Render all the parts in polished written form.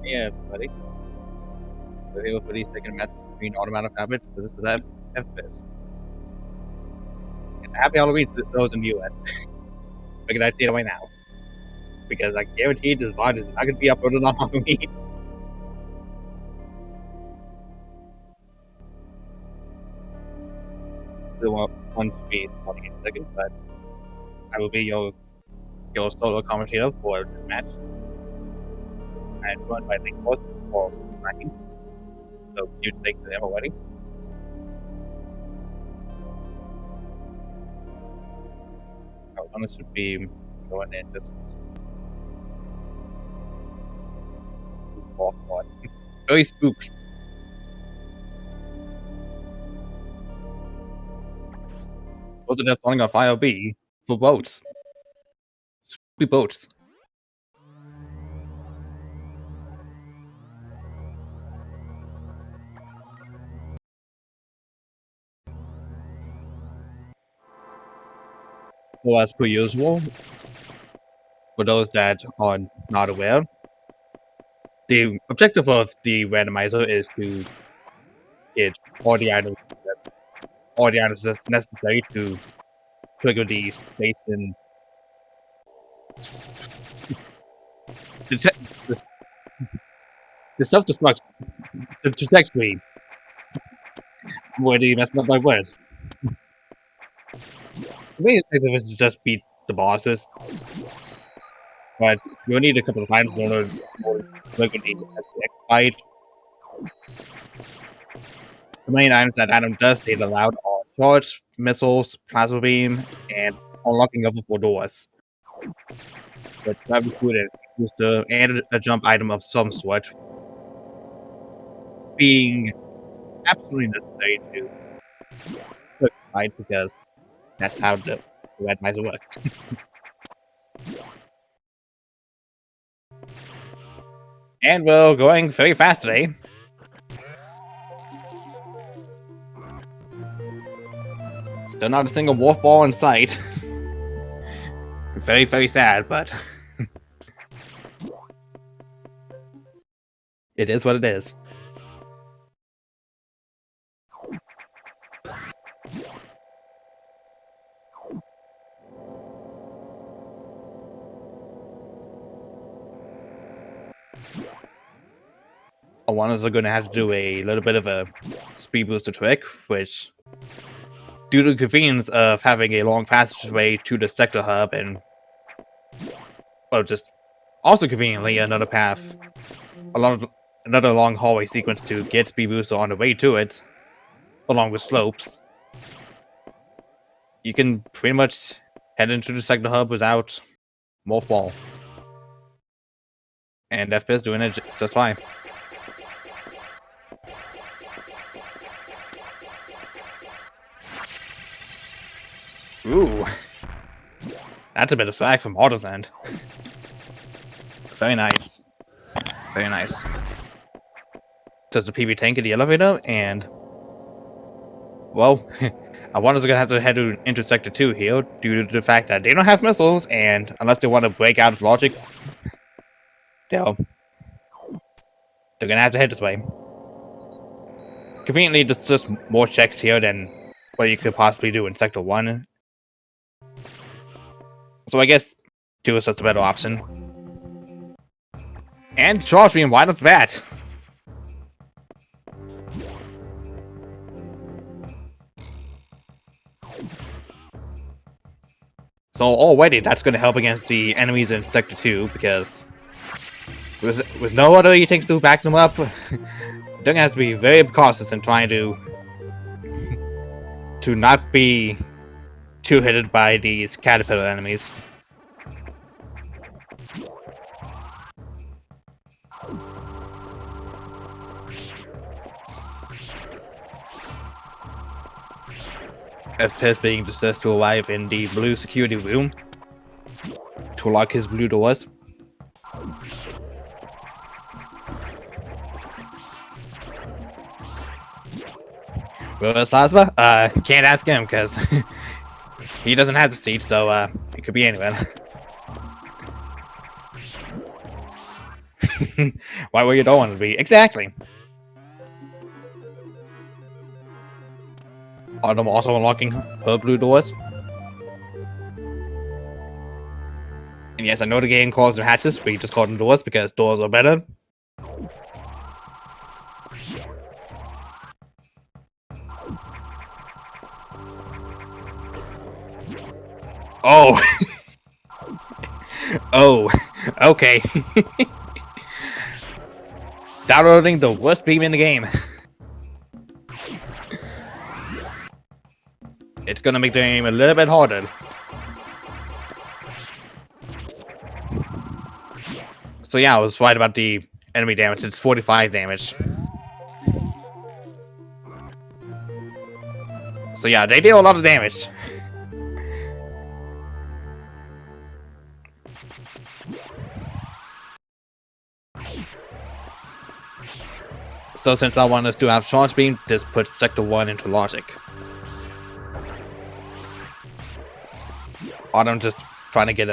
Yeah, buddy. Reveal for the second match between Automatic Habit versus FPS. And happy Halloween to those in the US. I can say it right now. Because I guarantee this VOD is not going to be uploaded on Halloween. Still on speed starting in a second, but I will be your solo commentator for this match. I'm joined by Link Boss for ranking. So huge thanks to them already. Our one should be going in just what? Very spooks. Also, they're falling off IOB for boats. Spooky boats. So as per usual, for those that are not aware, the objective of the randomizer is to get all the items necessary to trigger the station the self-destruct the trajectory. Where do you mess up my words? The main objective is to just beat the bosses, but you'll need a couple of times in order to trigger the next fight. The main items that Adam does state aloud are charge, missiles, plasma beam, and unlocking of the 4 doors. But that included booster and a jump item of some sort, being absolutely necessary to quick fight because that's how the randomizer works. And we're going very fast today. Still not a single wolf ball in sight. Very, very sad, but it is what it is. Awanas are going to have to do a little bit of a speed booster trick, which, due to the convenience of having a long passageway to the sector hub and, well, just also conveniently another path, another long hallway sequence to get speed booster on the way to it, along with slopes, you can pretty much head into the sector hub without Morph Ball. And FPS doing it just fine. Ooh. That's a bit of swag from Auto's end. Very nice. Very nice. Does the PB tank in the elevator, and well, I wonder if they're gonna have to head into Sector 2 here due to the fact that they don't have missiles, and unless they want to break out of logic, they're gonna have to head this way. Conveniently, there's just more checks here than what you could possibly do in Sector 1. So I guess 2 is just a better option. And charge beam, why does that? So already that's going to help against the enemies in Sector 2, because with no other E-Tanks to back them up, they're going to have to be very cautious in trying to not be too hit by these caterpillar enemies. FPS being distressed to arrive in the blue security room to lock his blue doors. Where's Plasma? Can't ask him because he doesn't have the seat, so it could be anyone. Why would you don't want to be? Exactly. Autumn also unlocking her blue doors. And yes, I know the game calls them hatches, but you just call them doors because doors are better. Oh! Oh, okay. Downloading the worst beam in the game. It's gonna make the game a little bit harder. So yeah, I was right about the enemy damage. It's 45 damage. So yeah, they deal a lot of damage. So since I want us to have charge beam, this puts sector 1 into logic. Autumn just trying to get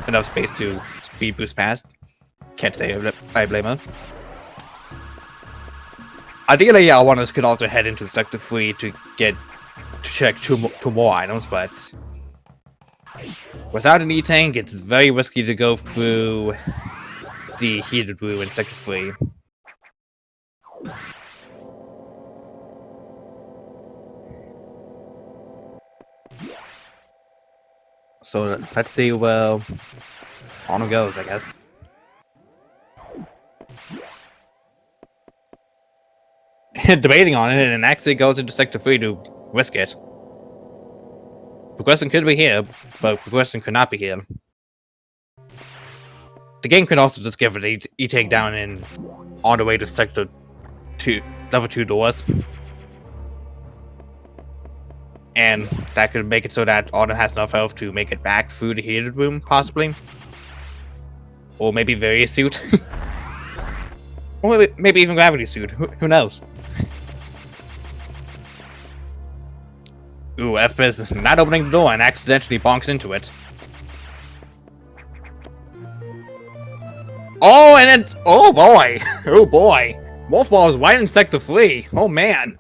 enough space to speed boost past. Can't say I blame her. Ideally, yeah, one of us could also head into sector 3 to check two more items, but without an E-tank, it's very risky to go through the heated room in sector 3. So let's see where on it goes, I guess. Debating on it, and actually goes into sector 3 to risk it. Progression could be here, but progression could not be here. The game could also just give it E-tank down and on the way to sector 2, level 2 doors. And that could make it so that Autumn has enough health to make it back through the heated room, possibly. Or maybe various suit. Or maybe even gravity suit, who knows? Ooh, FPS is not opening the door and accidentally bonks into it. Oh, and then, oh boy! Oh boy! Wolfball is right in sector 3, oh man!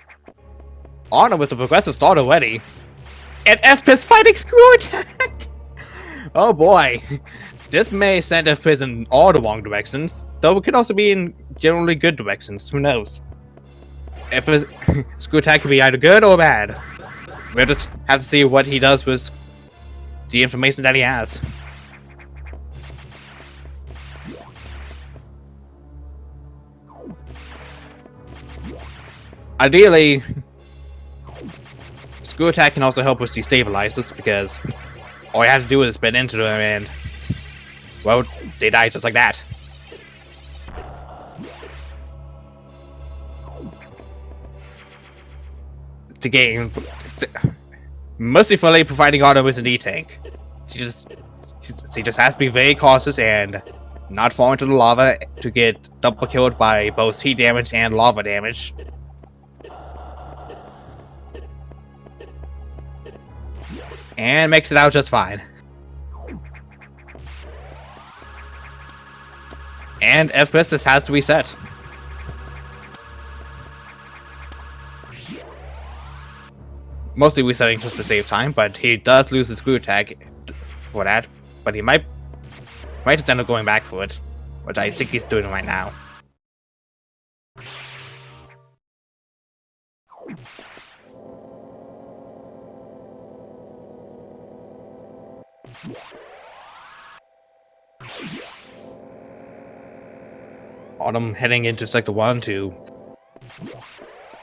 Autumn with the progressive start already. And FPS fighting screw attack! Oh boy. This may send FPS in all the wrong directions, though it could also be in generally good directions, who knows. FPS screw attack could be either good or bad. We'll just have to see what he does with the information that he has. Ideally, screw attack can also help with destabilizers, because all you have to do is spin into them and, well, they die just like that. The game, mercifully providing Autumn with an E-tank. She just has to be very cautious and not fall into the lava to get double killed by both heat damage and lava damage. And makes it out just fine. And FPS just has to reset. Mostly resetting just to save time, but he does lose his screw attack for that. But he might just end up going back for it, which I think he's doing right now. Autumn heading into sector 1 to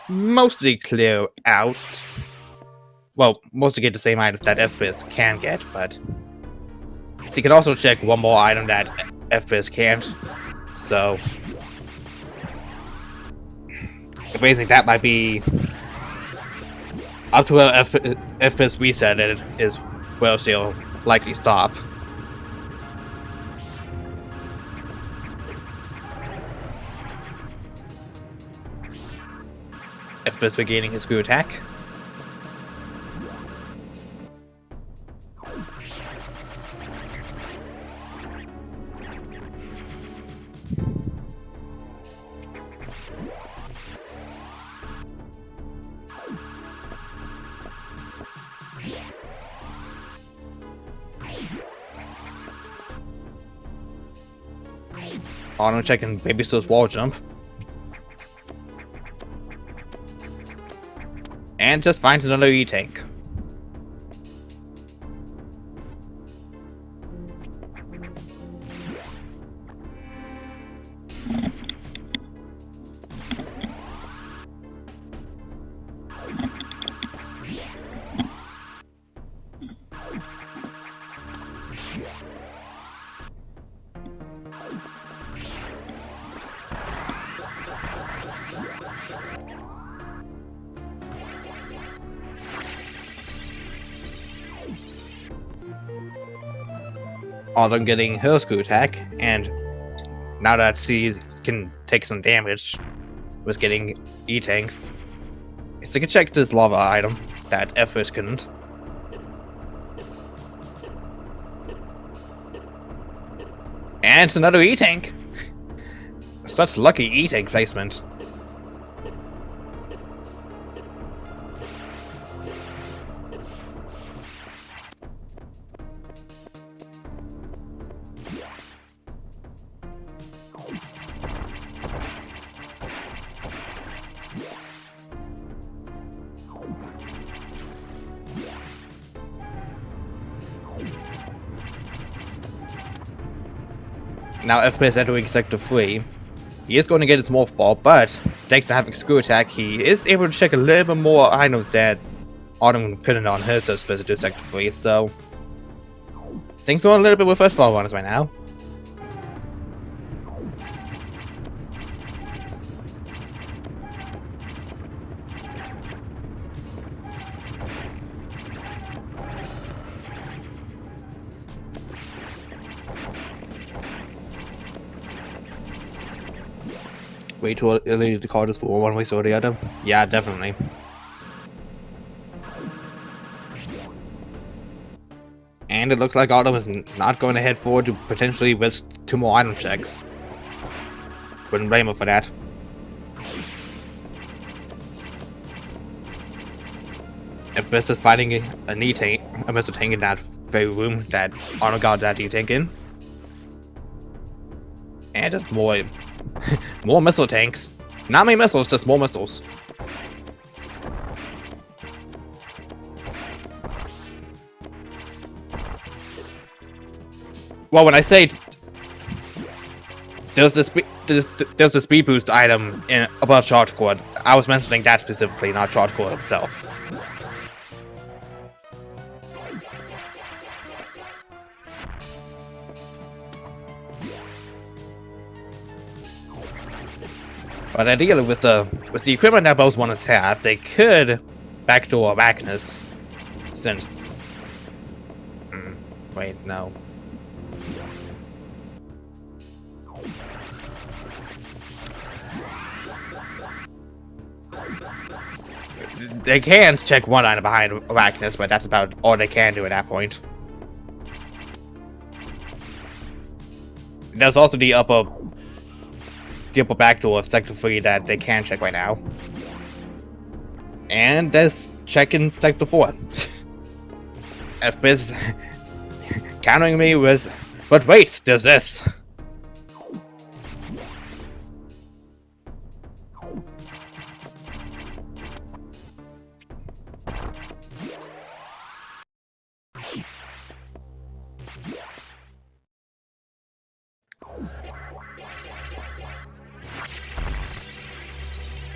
mostly clear out. Well, mostly get the same items that FPS can get, but she can also check one more item that FPS can't. So basically that might be up to where FPS reset it is where she'll likely stop. FPS regaining his screw attack. Auto check and maybe still wall jump. And just finds another E-tank. Autumn getting her screw attack, and now that she can take some damage with getting E-tanks, so can check this lava item that F-Wish couldn't. And it's another E-tank! Such lucky E-tank placement. Now FPS entering Sector 3, he is going to get his Morph Ball, but thanks to having Screw Attack, he is able to check a little bit more items that Autumn couldn't on his first visit to Sector 3, so things are a little bit with first floor runners right now. Way too early to call this for one way or the other? Yeah, definitely. And it looks like Autumn is not going to head forward to potentially risk 2 more item checks. Wouldn't blame her for that. If Best is fighting a knee tank, a missile tank in that very room that Autumn got that knee tank in. And just more more missile tanks. Not many missiles, just more missiles. Well, when I say there's the speed boost item above Charge Core, I was mentioning that specifically, not Charge Core itself. But ideally, with the equipment that both ones have, they could backdoor Magnus, since. Wait, no. They can check one item behind Arachnus, but that's about all they can do at that point. There's also the upper back door of Sector 3 that they can check right now. And there's checking Sector 4. FBIS countering me with, but wait, there's this.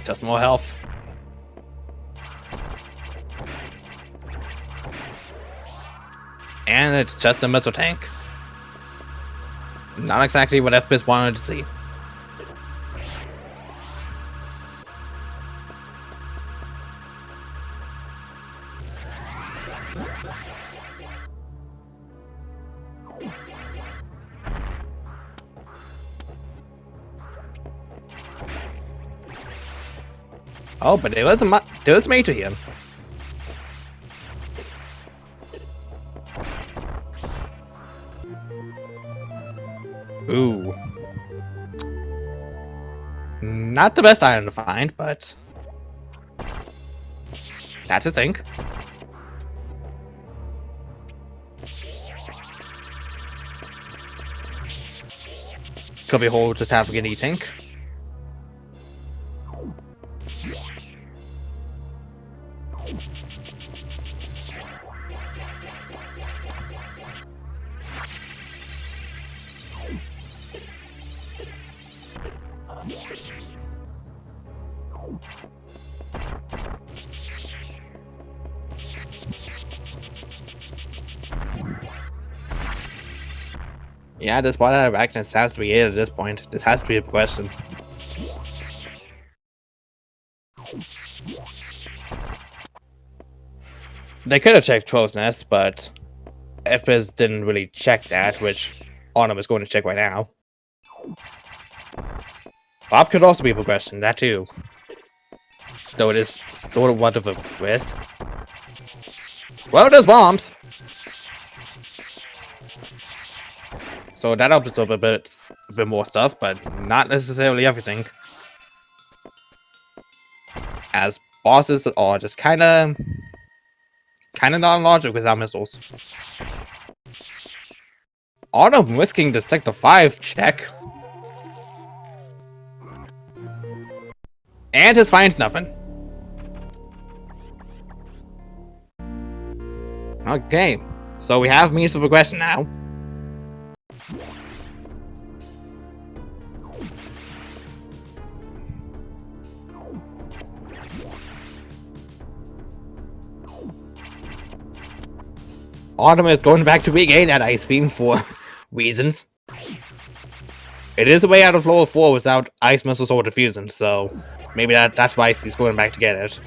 Just more health. And it's just a missile tank. Not exactly what FBIS wanted to see. Oh, but there was a major here. Ooh. Not the best item to find, but that's a thing. cubbyhole just having an e-tank. Yeah, this part of action has to be it at this point. This has to be a question. They could have checked Troll's Nest, but FPS didn't really check that, which Autumn is going to check right now. Bob could also be a progression, that too. Though it is sort of one of a risk. Well, there's bombs! So that opens up a bit more stuff, but not necessarily everything. As bosses are just kinda non-logical without missiles. Autumn risking the Sector 5 check. And his finds nothing. Okay, so we have means of progression now. Autumn is going back to regain that ice beam for reasons. It is a way out of floor 4 without ice missiles or diffusion, so maybe that's why he's going back to get it.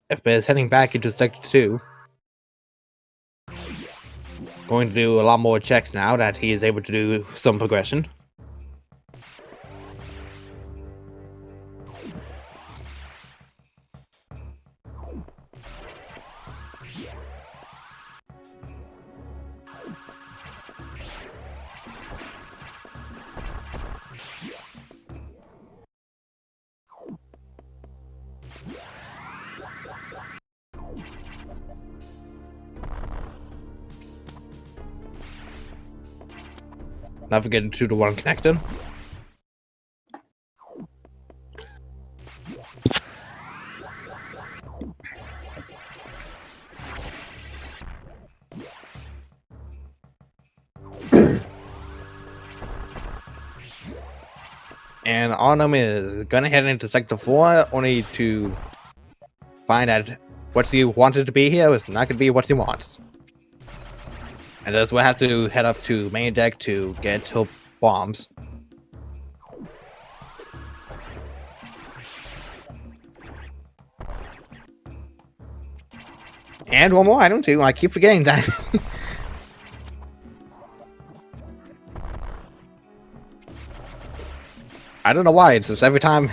FPS is heading back into Sector 2. Going to do a lot more checks now that he is able to do some progression. Not forgetting 2 to 1 connector. And Autumn is gonna head into Sector 4 only to find out what he wanted to be here is not gonna be what he wants. And thus we'll have to head up to main deck to get hope bombs. And one more item too, I keep forgetting that. I don't know why, it's just every time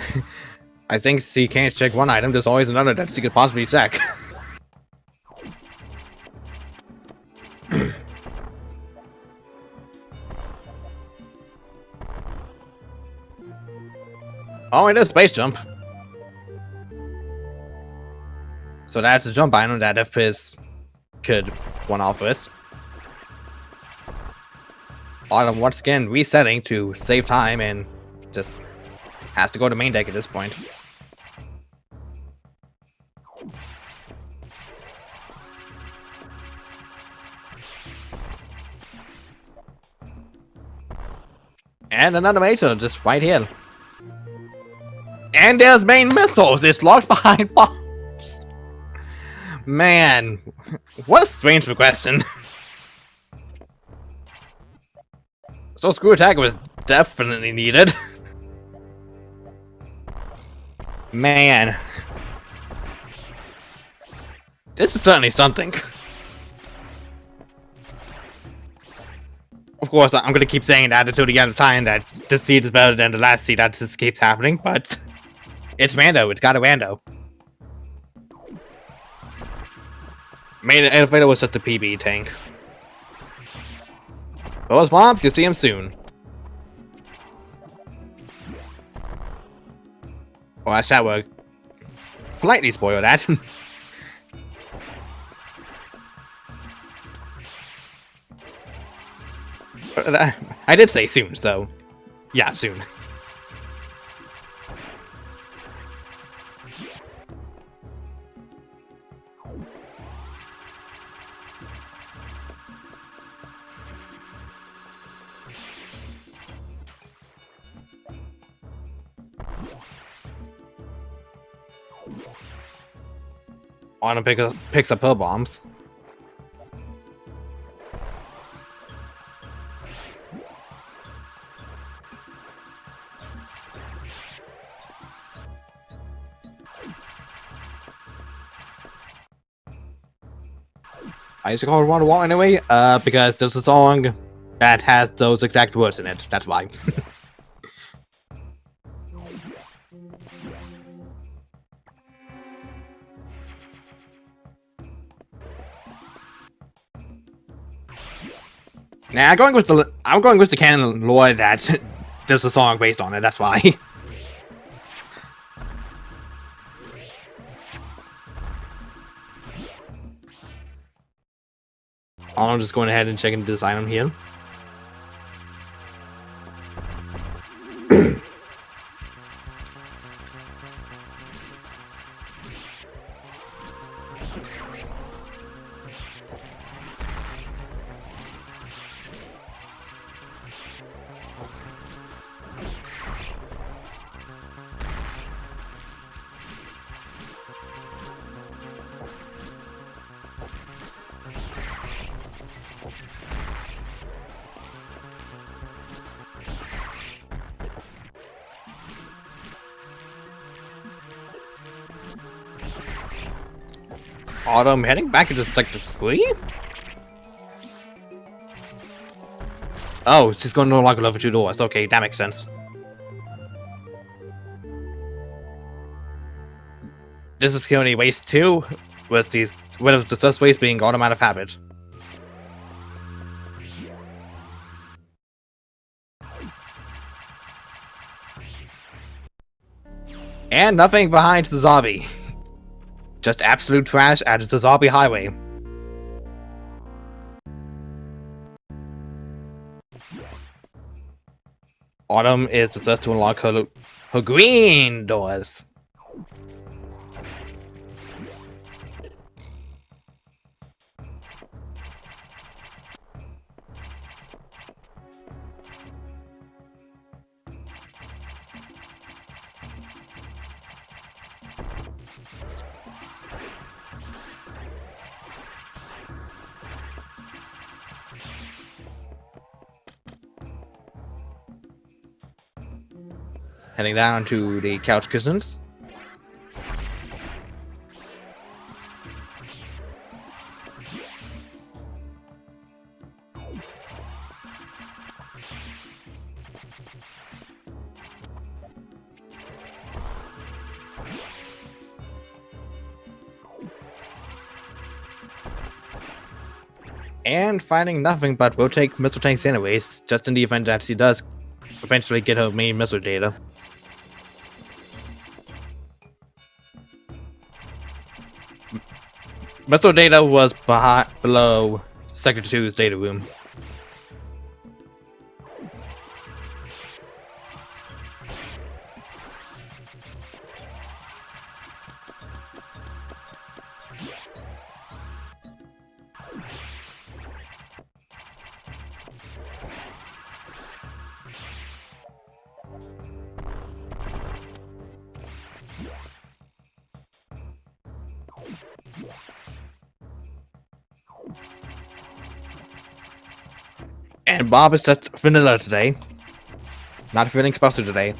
I think he can't check one item, there's always another that he could possibly check. Oh, it is space jump. So that's a jump item that FPS could one-off with. Autumn once again resetting to save time and just has to go to main deck at this point. And another major just right here. And there's main missiles! It's locked behind bombs! Man, what a strange progression. So screw attack was definitely needed. Man. This is certainly something. Of course, I'm gonna keep saying that until the end of time that this seed is better than the last seed that just keeps happening, but it's rando, it's got a rando. Main elevator was just a PB tank. Those mobs, you'll see them soon. Well, I shall politely spoil that. I did say soon, so yeah, soon. On picks up pill bombs. I used to call it Wall anyway, because there's a song that has those exact words in it. That's why. Nah, I'm going with the canon lore that there's a song based on it. That's why. I'm just going ahead and checking this item here. Autumn heading back into Sector 3? Oh, she's going to unlock level 2 doors. Okay, that makes sense. This is currently waste 2, with the first waste being Autumn out of habit. And nothing behind the zombie. Just absolute trash at the zombie highway. Autumn is the first to unlock her green doors. Heading down to the couch cushions. And finding nothing, but we'll take missile tanks anyways, just in the event that she does eventually get her main missile data. Missile data was below Sector 2's data room. And Bob is just vanilla today. Not feeling special today.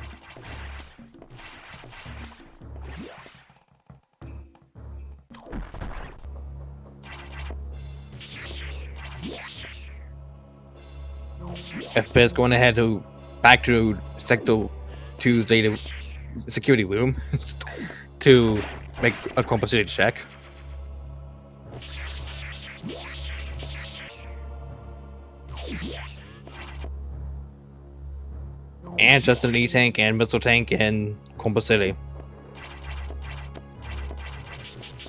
FP is going ahead to back to Sector 2's data security room to make a compensated check. And just an E-Tank and Missile Tank in Combo City.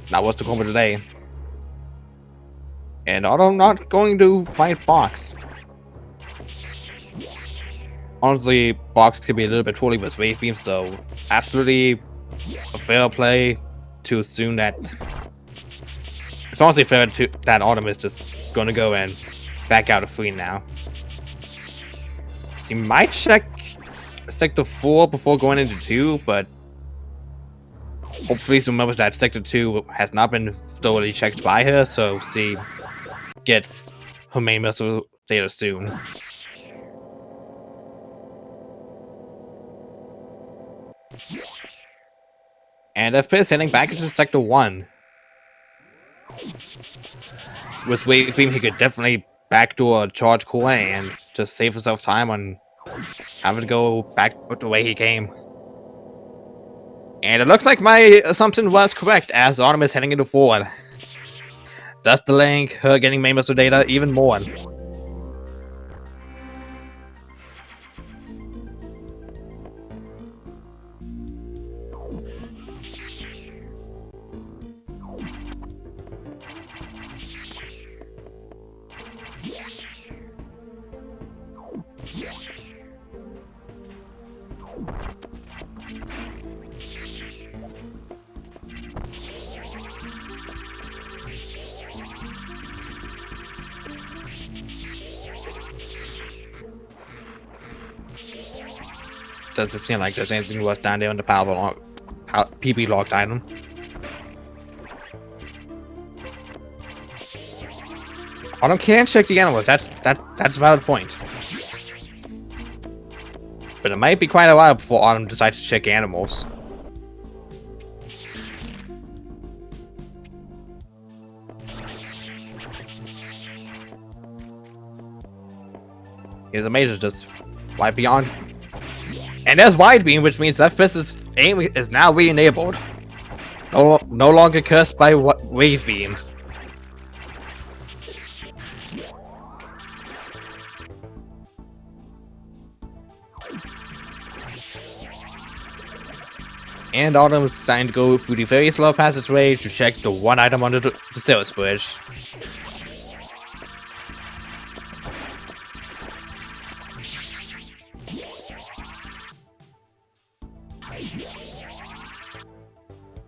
That was the combo today. And I'm not going to fight Box. Honestly, Box could be a little bit tooly with Wave Beam, so absolutely a fair play to assume that it's honestly fair to that Autumn is just going to go and back out of 3 now. So you might check Sector 4 before going into 2, but hopefully she remembers that Sector 2 has not been thoroughly checked by her, so she gets her main missile data soon. And FPS heading back into Sector 1. With Wave Beam, he could definitely backdoor Charge Core and just save himself time on having to go back the way he came. And it looks like my assumption was correct, as Autumn is heading into 4. Thus delaying her getting main missile data even more. Doesn't seem like there's anything worse down there on the PB locked item. Autumn can check the animals. That's a valid point. But it might be quite a while before Autumn decides to check animals. Here's a major just right beyond. And there's Wide Beam, which means that Fist's aim is now re-enabled. No longer cursed by Wave Beam. And Autumn is deciding to go through the very slow passageway to check the one item under the Sales Bridge.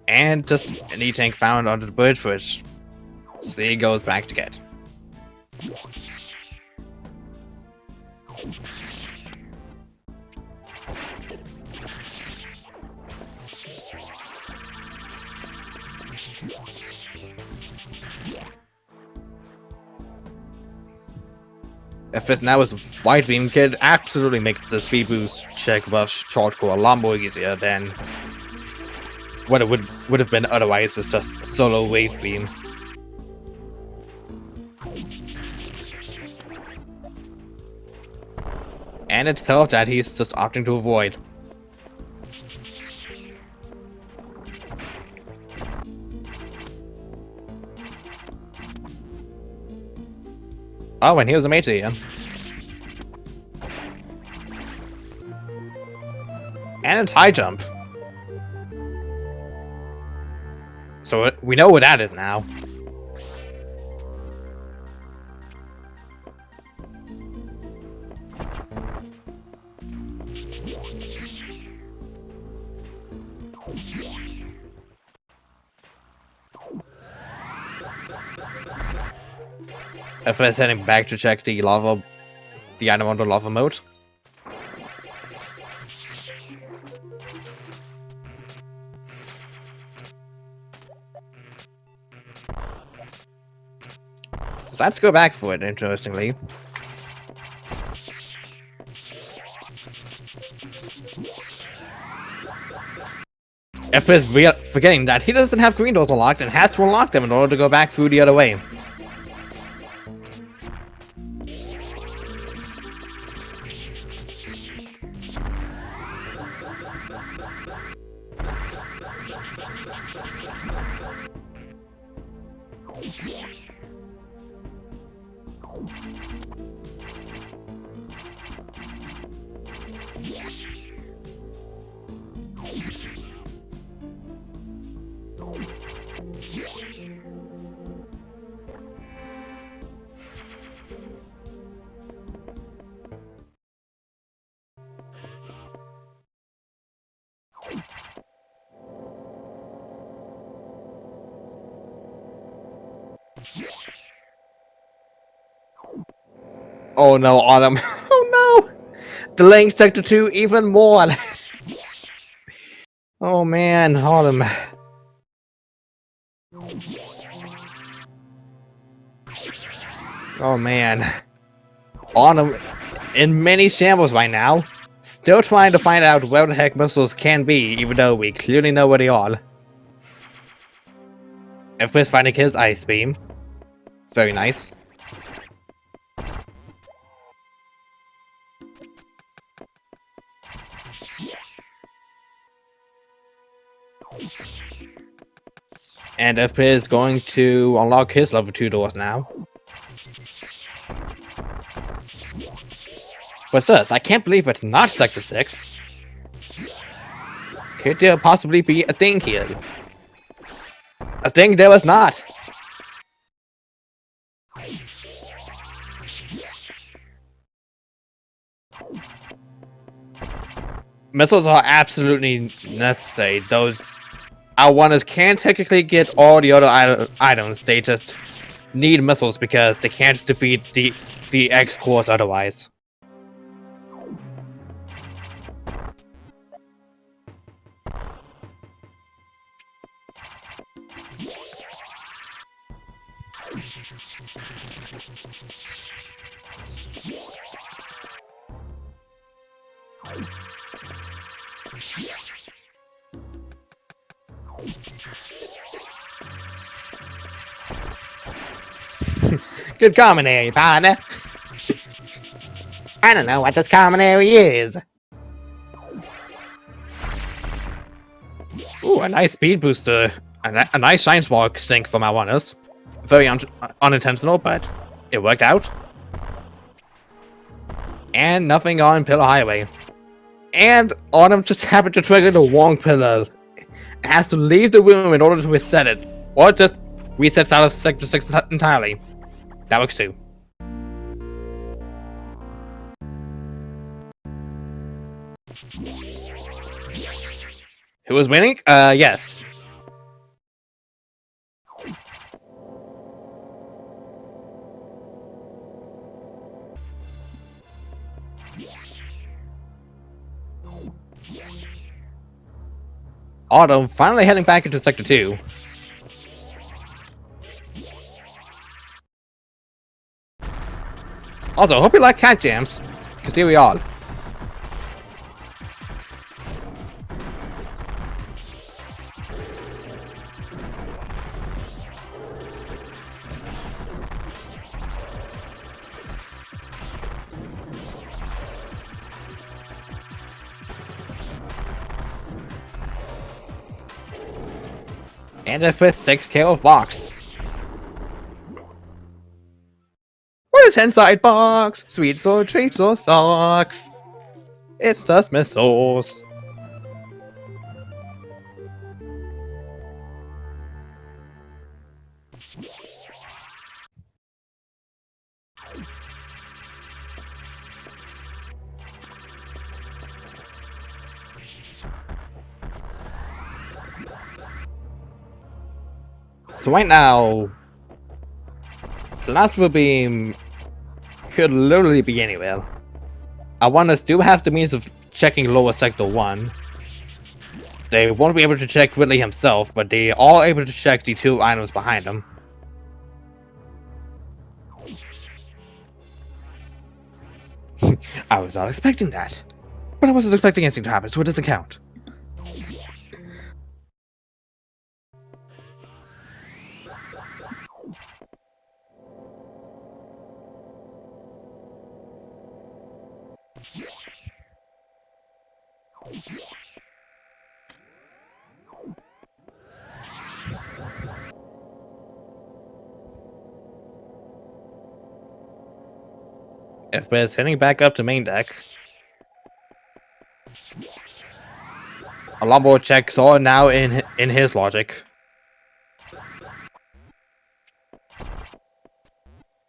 And just an E-Tank found under the bridge, which C goes back to get. If this now is Wide Beam, could absolutely make the speed boost check above Charge Core a lot more easier than what it would have been otherwise with just solo Wave Beam. And it's tough that he's just opting to avoid. Oh, and here's a mate here. And it's high jump. So we know what that is now. If it's heading back to check the item under lava mode. So let's go back for it, interestingly. If it's forgetting that he doesn't have green doors unlocked and has to unlock them in order to go back through the other way. Oh no, Autumn. Oh no! Delaying Sector 2 even more! Oh man, Autumn. Oh man. Autumn in many shambles right now. Still trying to find out where the heck missiles can be, even though we clearly know where they are. Everybody's finding his ice beam. Very nice. And FP is going to unlock his level 2 doors now. What's this? I can't believe it's not Sector 6. Could there possibly be a thing here? A thing there was not! Missiles are absolutely necessary. Those Outrunners can technically get all the other items, they just need missiles because they can't defeat the X-Cores otherwise. Good commentary, partner. I don't know what this commentary is. Ooh, a nice speed booster. A nice shine spark sink from Outrunners. Very unintentional, but it worked out. And nothing on Pillar Highway. And Autumn just happened to trigger the wrong pillar. It has to leave the room in order to reset it. Or it just resets out of Sector 6 entirely. That works too. Who was winning? Yes. Autumn finally heading back into Sector 2. Also, hope you like cat jams, because here we are. And a first 6K of box. What is inside box? Sweets or treats or socks? It's just missiles. So right now, Plasma Beam could literally be anywhere. Outrunners do have the means of checking lower sector 1. They won't be able to check Ridley himself, but they are able to check the 2 items behind him. I was not expecting that. But I wasn't expecting anything to happen, so it doesn't count. FPS heading back up to main deck. A lot more checks are now in his logic.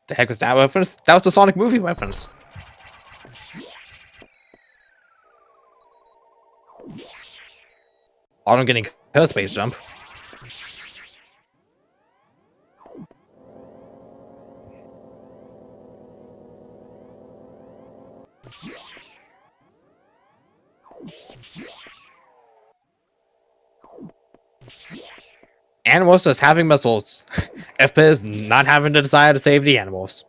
The heck was that reference? That was the Sonic movie reference. Autumn getting her space jump. Animals just having missiles. FPS not having the desire to save the animals.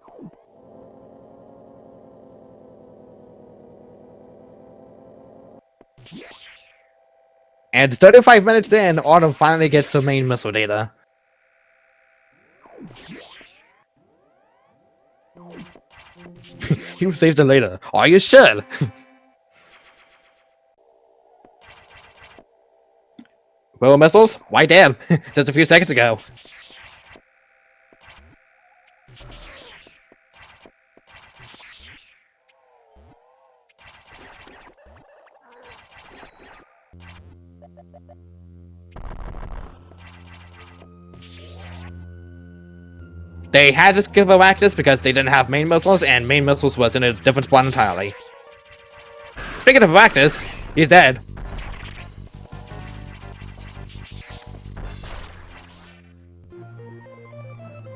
And 35 minutes in, Autumn finally gets the main missile data. You saved it later. Oh, you should! Well, missiles? Why damn! Just a few seconds ago. They had to skip Axis because they didn't have main missiles, and main missiles was in a different spot entirely. Speaking of Axis, he's dead.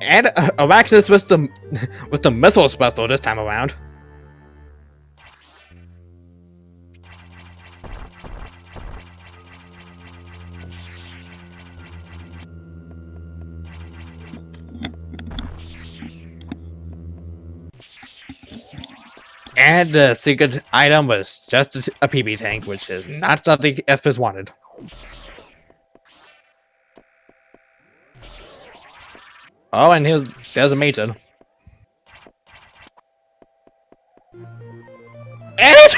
And Axis was the missile special this time around. And the secret item was just a PB tank, which is not something FPS wanted. Oh, and there's a Maton. And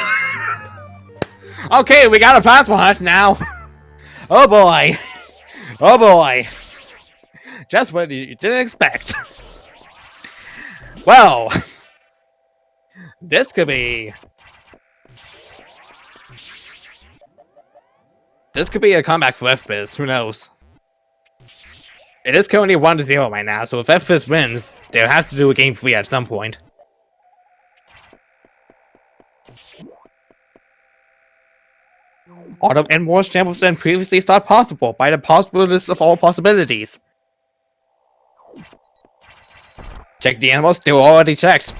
okay, we got a plasma hunt now. Oh boy. Oh boy. Just what you didn't expect. Well, this could be a comeback for FPS, who knows? It is currently 1-0 right now, so if FPS wins, they'll have to do a game 3 at some point. Autumn and more shambles than previously thought possible by the possibilist of all possibilities. Check the animals, they were already checked.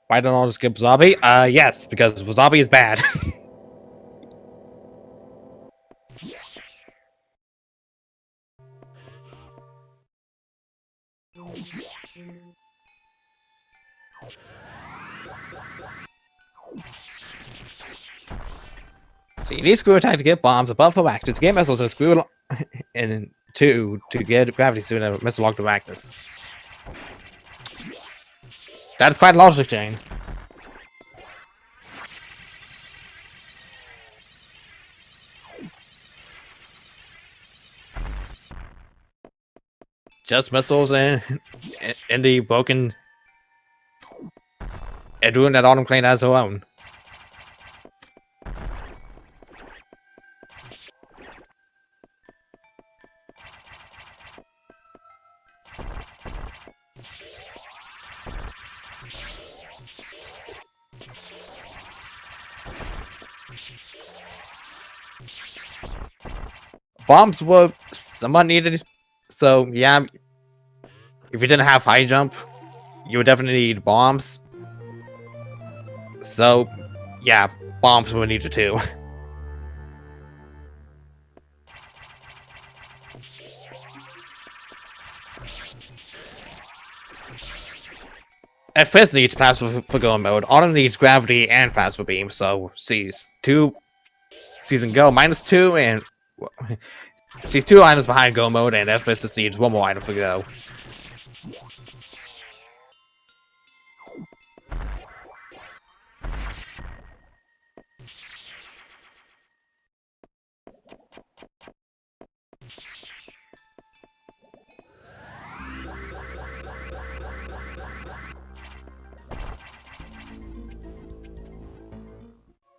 Why don't I just skip Wasabi? Yes, because Wasabi is bad. See, you need screw attack to get bombs, above for Actus, to get missiles, and screw and two to get gravity suit and missile lock to Actus. That's quite a logic chain. Just missiles and the broken and doing that Autumn claim as her own. Bombs were somewhat needed, so yeah, if you didn't have high jump, you would definitely need bombs. So yeah, bombs were needed too. FPS needs passive for going mode. Autumn needs gravity and passive beam, so see Season Go -2, and she's 2 items behind Go mode, and FPS succeeds 1 more item for Go.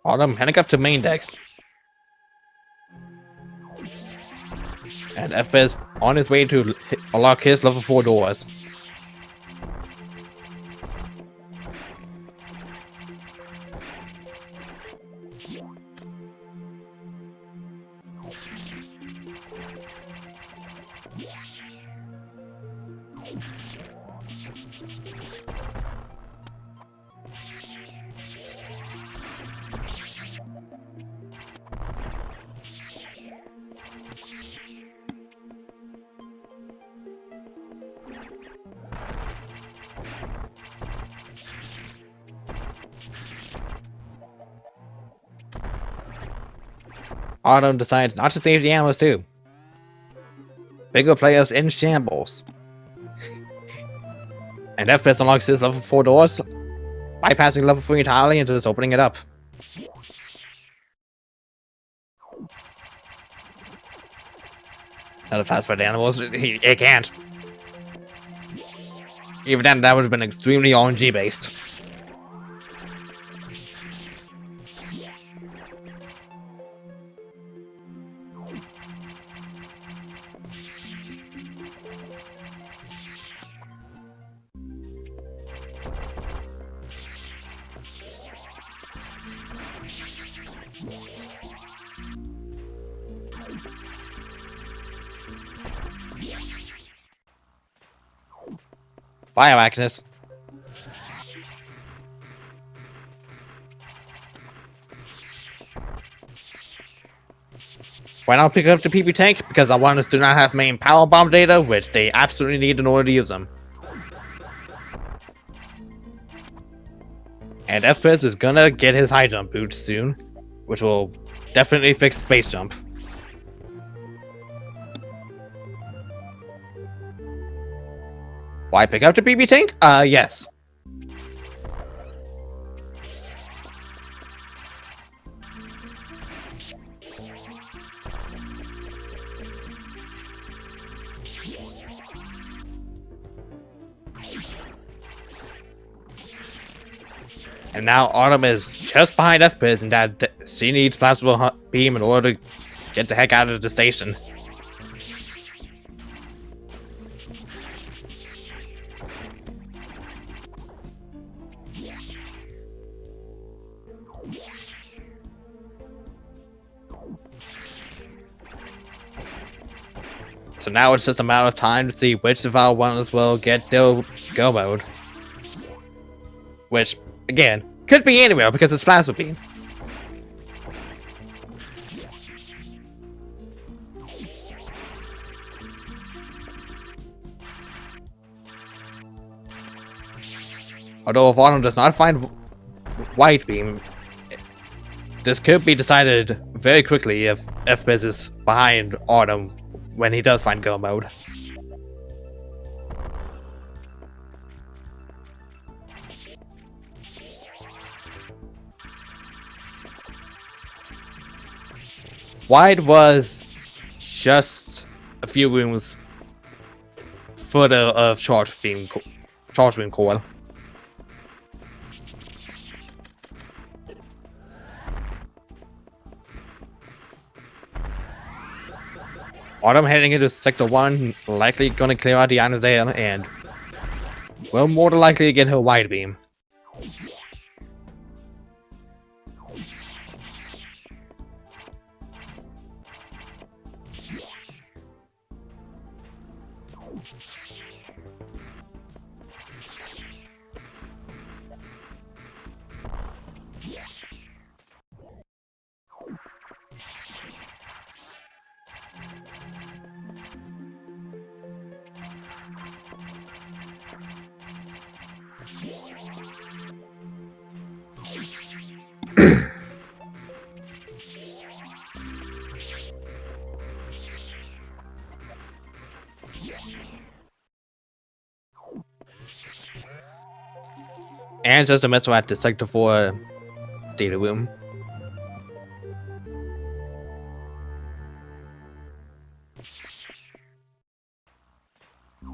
Autumn heading up to main deck. And FPS on his way to unlock his level 4 doors. Autumn decides not to save the animals too. Bigger players in shambles. And FPS unlocks his level 4 doors, bypassing level 3 entirely and just opening it up. Not pass by the animals, it can't. Even then, that would have been extremely RNG based. Bye, Arachnus. Why not pick up the PP tank? Because our ones do not have main power bomb data, which they absolutely need in order to use them. And FPS is gonna get his high jump boot soon, which will definitely fix space jump. Why pick up the PP tank? Yes. And now Autumn is just behind FPS, and that she needs plasma beam in order to get the heck out of the station. So now it's just a matter of time to see which of our ones will get their go mode. Which, again, could be anywhere because it's plasma beam. Although if Autumn does not find white beam, this could be decided very quickly if FPS is behind Autumn when he does find go mode. White was just a few rooms further of charge beam coil. Autumn heading into Sector 1, likely gonna clear out the items there, and will more than likely get her wide beam. And just a Metroid at the Sector 4 data room.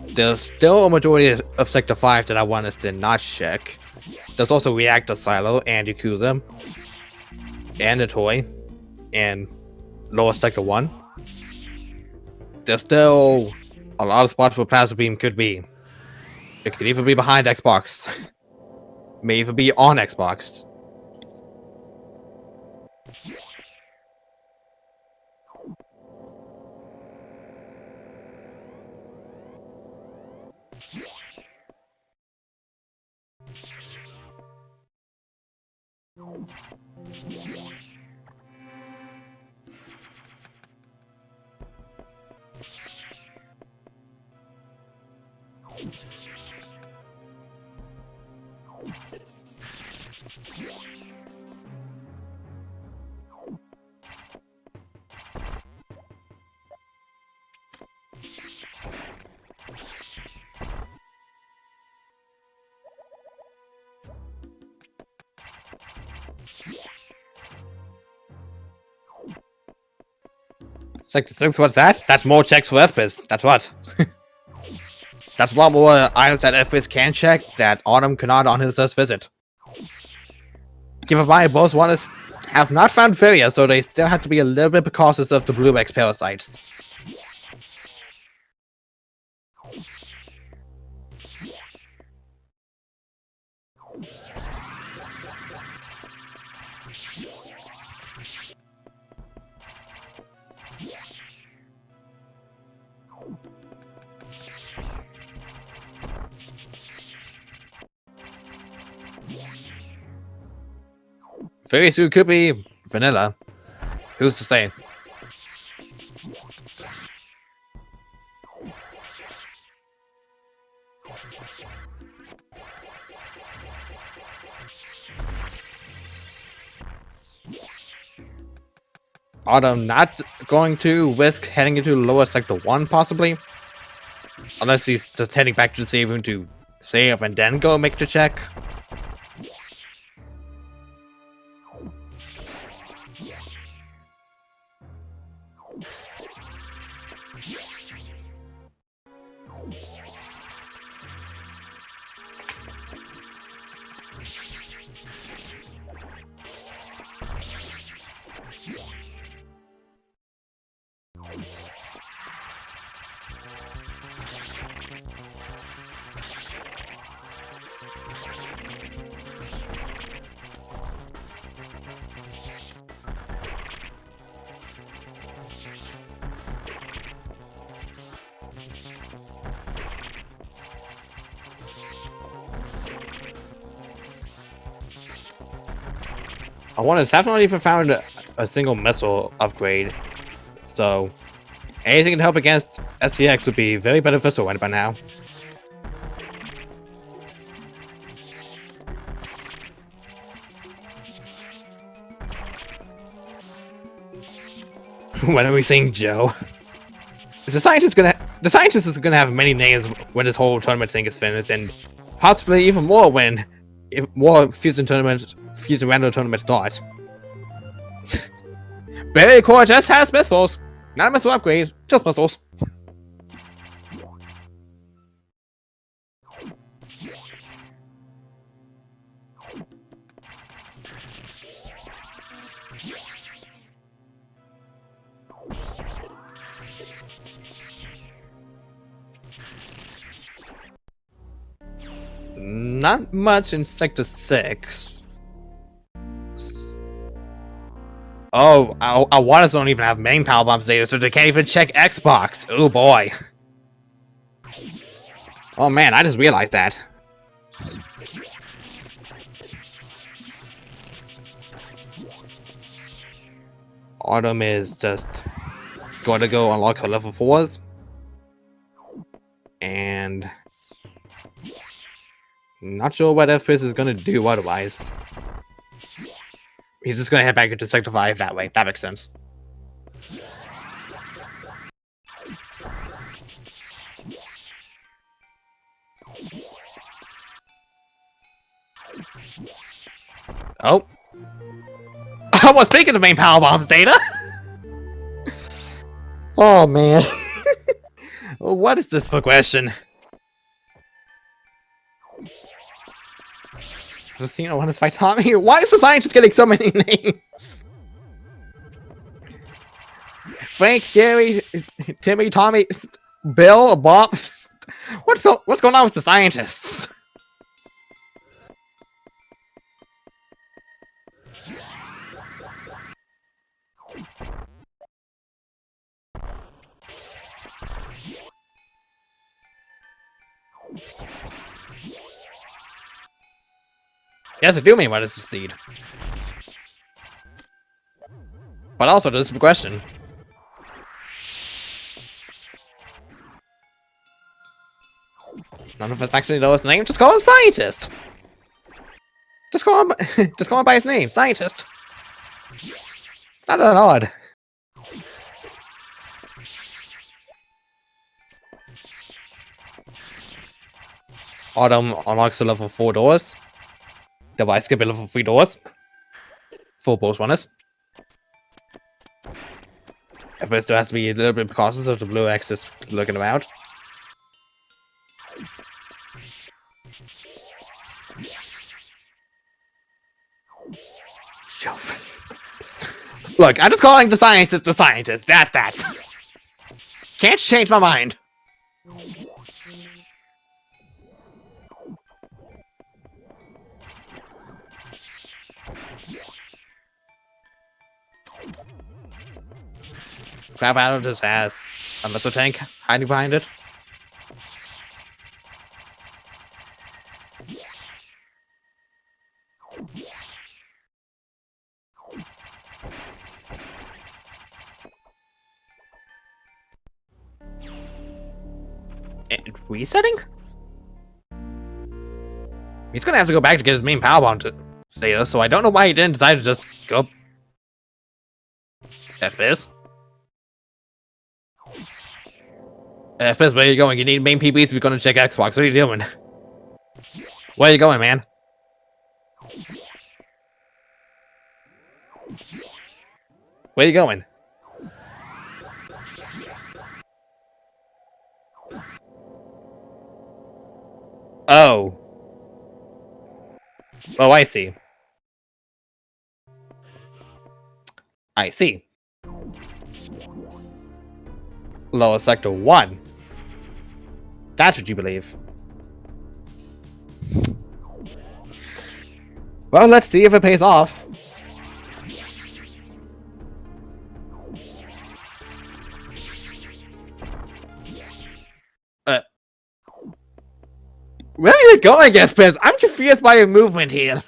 There's still a majority of Sector 5 that I want us to not check. There's also Reactor Silo and Yakuza. And the toy. And lower Sector 1. There's still a lot of spots where Plasma Beam could be. It could even be behind Xbox. May even be on Xbox. Sector 6, what's that? That's more checks for FPS. That's what? That's a lot more items that FPS can check that Autumn cannot on his first visit. Keep in mind, both ones have not found failure, so they still have to be a little bit cautious of the Blue X parasites. Very soon could be vanilla. Who's to say? Autumn not going to risk heading into lower sector 1 possibly. Unless he's just heading back to the save room to save and then go make the check. I want to have not even found a single missile upgrade, so anything to help against STX would be very beneficial right by now. When are we seeing Joe? The scientist is gonna have many names when this whole tournament thing is finished, and possibly even more when more Fusion Random Tournaments start. Barrier Core just has missiles! Not missile upgrades, just missiles. Not much in Sector 6. Oh, our waters don't even have main power bombs data, so they can't even check Xbox. Oh boy. Oh man, I just realized that. Autumn is just going to go unlock her level 4s. And not sure what FPS is going to do otherwise. He's just going to head back into Sector 5 that way. That makes sense. Oh. Well, speaking of main power bombs, Data. Oh man. What is this for question? Does Cena want to fight Tommy? Why is the scientist getting so many names? Frank, Gary, Timmy, Tommy, Bill, Bob. What's going on with the scientists? Yes, I do mean what is the seed. But also, this is a question. None of us actually know his name. Just call him Scientist. Just call him by his name, Scientist. It's not that odd. Autumn unlocks the level 4 doors. Device can be level 3 doors. For both runners. At first, there has to be a little bit cautious of the blue X just looking around. Look, I'm just calling the scientist. That's that. Can't change my mind. Crab Battle just has a missile tank hiding behind it. And resetting? He's gonna have to go back to get his main power bomb to Zeta, so I don't know why he didn't decide to just go. FPS? FPS, where are you going? You need main PBs if you're gonna check Xbox. What are you doing? Where are you going, man? Where are you going? Oh. Oh, I see. I see. Lower Sector 1. That's what you believe. Well, let's see if it pays off. Where are you going, FPS? I'm confused by your movement here.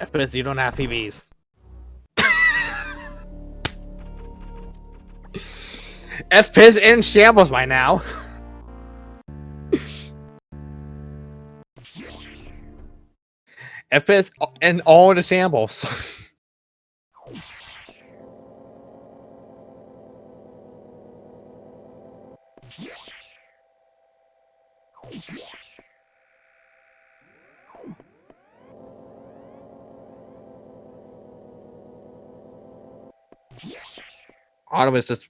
FPS, you don't have PBs. FPS in shambles by now. FPS in all the shambles. Autumn is just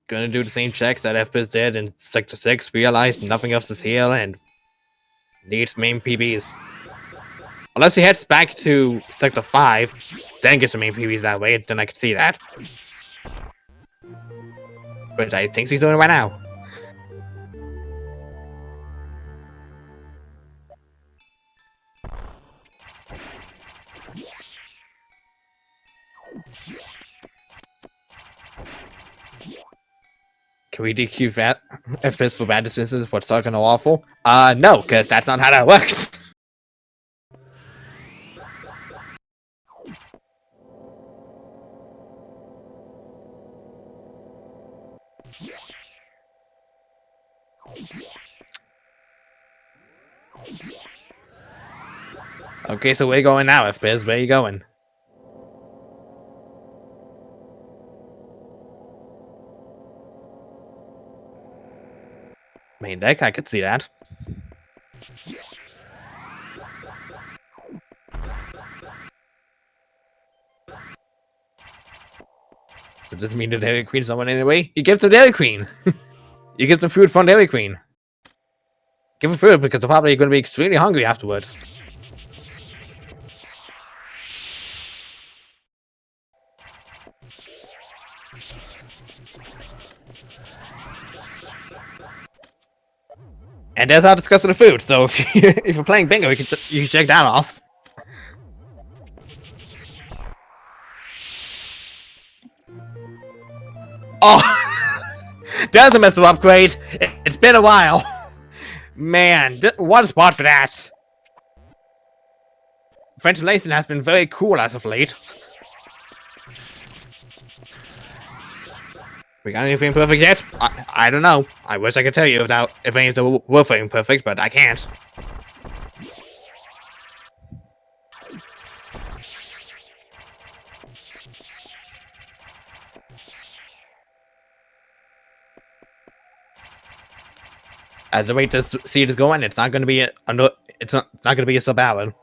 gonna do the same checks that FPS did in Sector 6, realized nothing else is here, and needs main PBs. Unless he heads back to Sector 5, then gets the main PBs that way, then I could see that. But I think he's doing it right now. Can we DQ FPS for bad distances? What's not gonna awful? No, because that's not how that works. Okay, so where you going now, FPS? Where you going? Main deck, I could see that. Does this mean the Dairy Queen someone anyway? You give the Dairy Queen! You give the food from Dairy Queen. Give them food because they're probably going to be extremely hungry afterwards. And there's our discussion of food, so if you're playing bingo, you can check that off. Oh! There's a missile upgrade! It's been a while! Man, what a spot for that! Ventilation has been very cool as of late. We got anything perfect yet? I don't know. I wish I could tell you if any of them were frame perfect, but I can't. As the rate this seed is going, it's not going to be it's not going to be a sub-hour.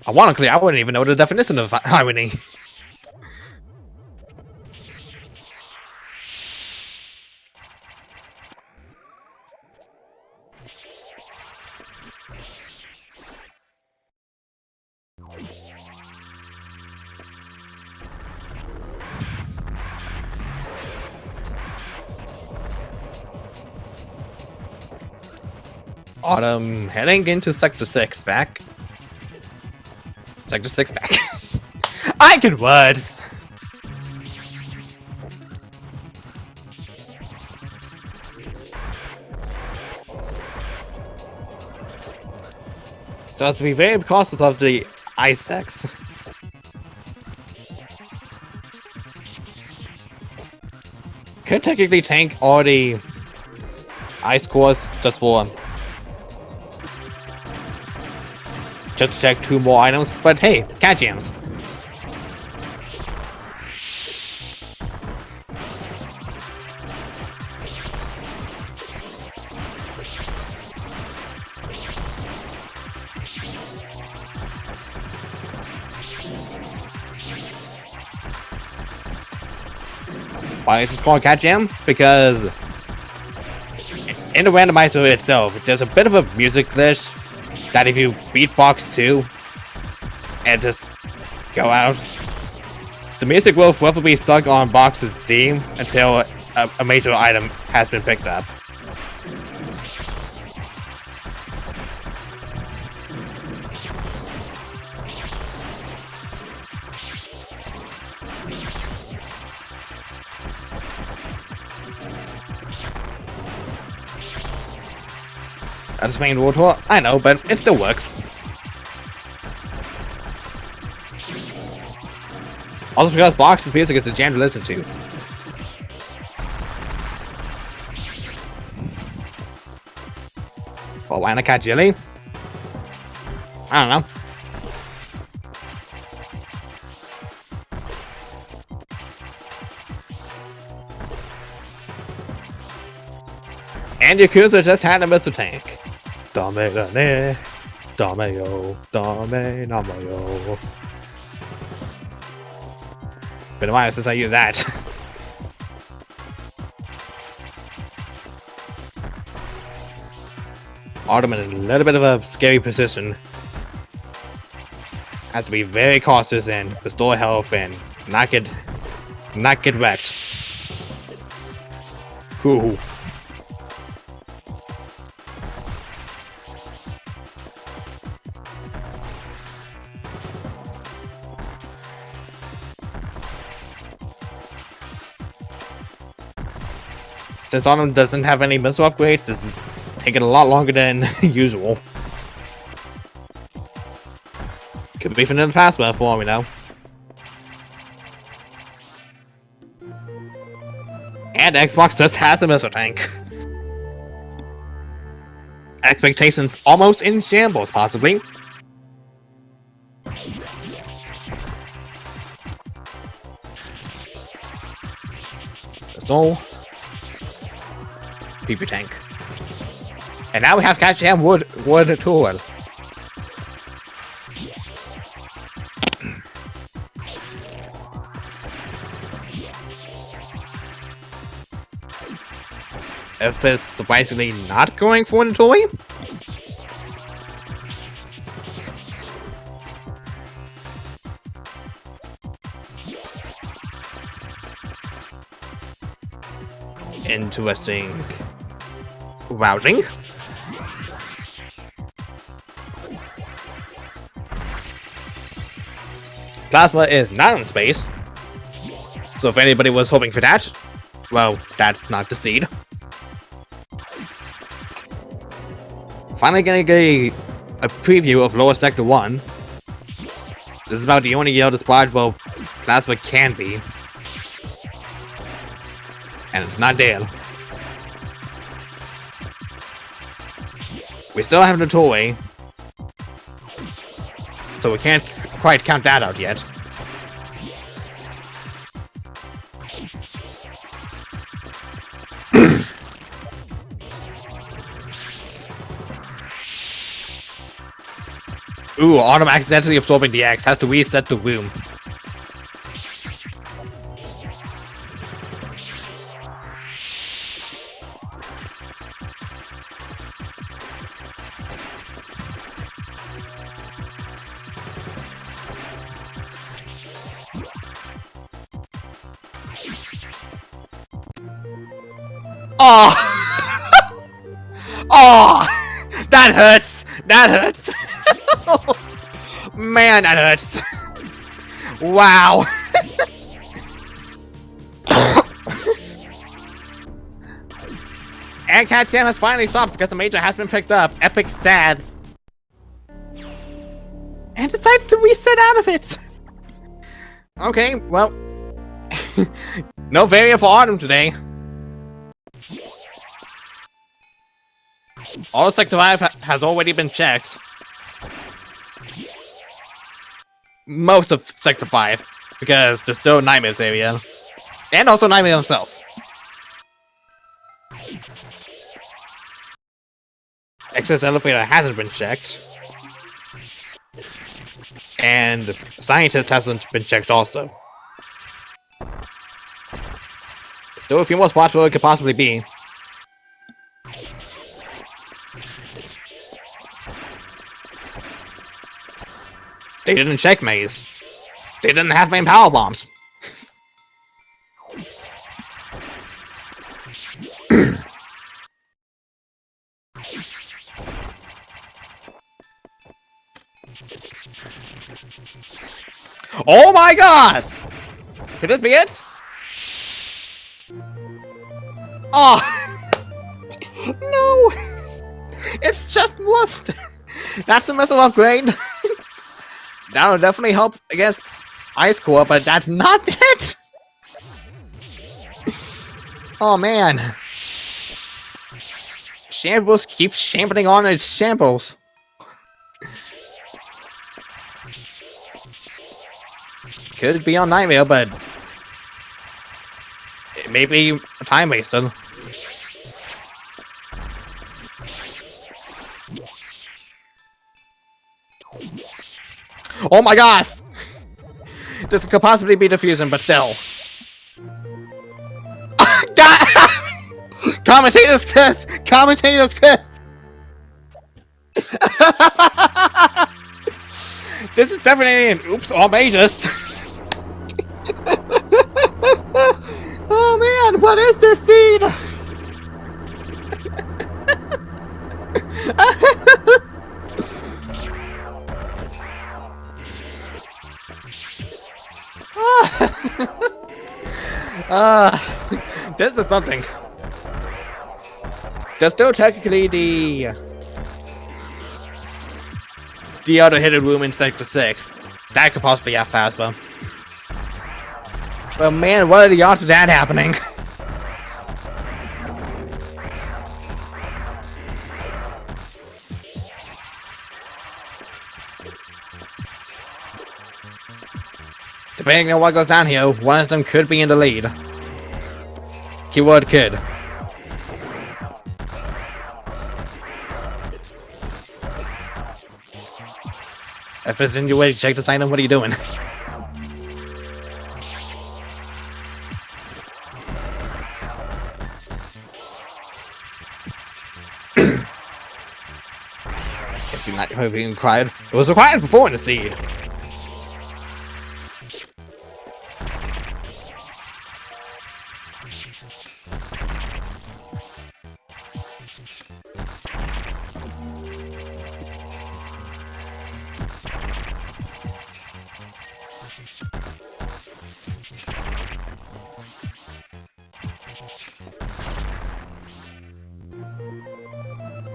Ironically, I wouldn't even know the definition of irony. Autumn heading into Sector 6 back. Sector 6 back. I can words! So as to be very cautious of the ice X. Could technically tank all the ice cores just to check 2 more items, but hey, cat jams. Why is this called cat jam? Because in the randomizer itself, there's a bit of a music glitch that if you beatbox 2 and just go out, the music will forever be stuck on box's theme until a major item has been picked up. That's main world tour. I know, but it still works. Also because Box's music is a jam to listen to. Well, why not cat jelly? I don't know. And Yakuza just had a Mr. Tank. Dame ne, dame yo, dame namayo. Been a while since I used that. Autumn in a little bit of a scary position. Have to be very cautious and restore health and not get wrecked. Cool. Since Autumn doesn't have any missile upgrades, this is taking a lot longer than usual. Could be from the past, but for all we know. And Xbox just has a missile tank. Expectations almost in shambles, possibly. So, PP tank. And now we have Cat Jam Wood Tool. If it's surprisingly not going for the toy. Interesting routing. Plasma is not in space, so if anybody was hoping for that, well, that's not the seed. Finally getting a preview of Lower Sector 1. This is about the only yellow spot where Plasma can be. And it's not there. We still have the tollway, so we can't quite count that out yet. Ooh, Autumn accidentally absorbing the X, has to reset the room. Oh! Oh! That hurts! That hurts! Man, that hurts! Wow! And Cat Jam has finally stopped because the major has been picked up. Epic sad. And decides to reset out of it! Okay, well... no variant for Autumn today. All of Sector 5 has already been checked. Most of Sector 5, because there's no Nightmares area. And also Nightmare himself. Access Elevator hasn't been checked. And Scientist hasn't been checked also. Still a few more spots where it could possibly be. They didn't check Maze. They didn't have main power bombs. Oh my god! Could this be it? Oh! No! It's just rust! That's a missile upgrade! That'll definitely help against Ice Core, but that's not it! Oh man. Shambles keeps shambling on its shambles. Could be on Nightmare, but it may be a time waster. Oh my gosh! This could possibly be the Fusion, but still. Commentator's kiss! Commentator's kiss! This is definitely an oops or majors. Oh man, what is this scene? This is something. there's still technically the other hidden room in Sector 6. That could possibly have faster. But man, what are the odds of that happening? Depending on what goes down here, one of them could be in the lead. Keyword could. If it's in your way to check this item, what are you doing? Guess you're not being required. It was required before in the seed.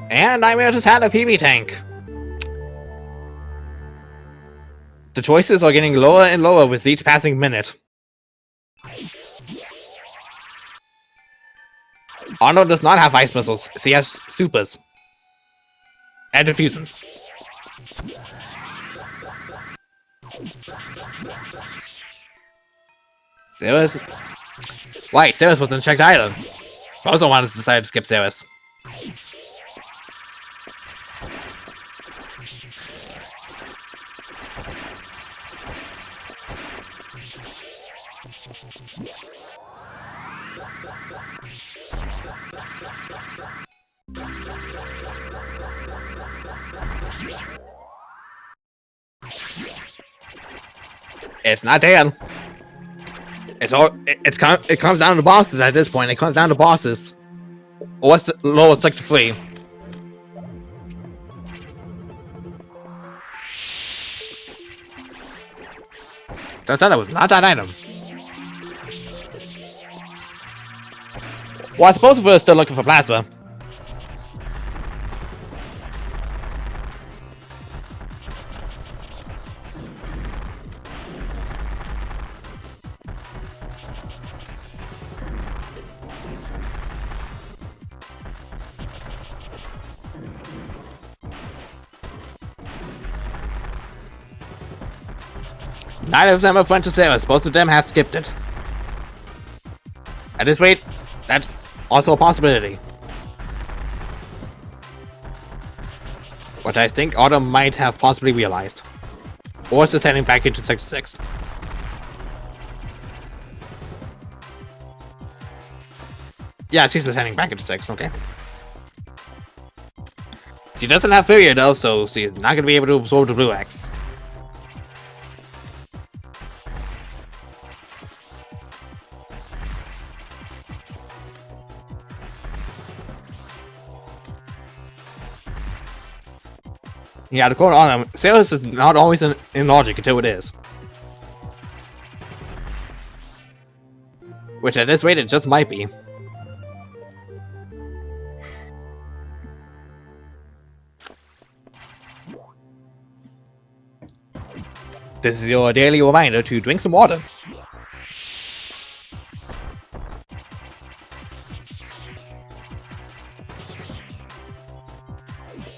And Nightmare just had a PB tank. The choices are getting lower and lower with each passing minute. Arnold does not have ice missiles, he has supers. And diffusions. Cirrus? Wait, Cirrus wasn't checked either. Rosa wanted to decide to skip Cirrus. It's not dead. It comes down to bosses at this point. It comes down to bosses. What's the lowest sector 3? Turns out it was not that item. Well, I suppose we're still looking for plasma. Neither of them have went to Cirrus, both of them have skipped it. At this rate, that's also a possibility. What I think Autumn might have possibly realized. Or is just heading back into Sector 6. Yeah, she's just heading back into 6, okay. She doesn't have Furia though, so she's not going to be able to absorb the Blue X. Yeah, to quote on him, Cirrus is not always in logic until it is. Which at this rate it just might be. This is your daily reminder to drink some water.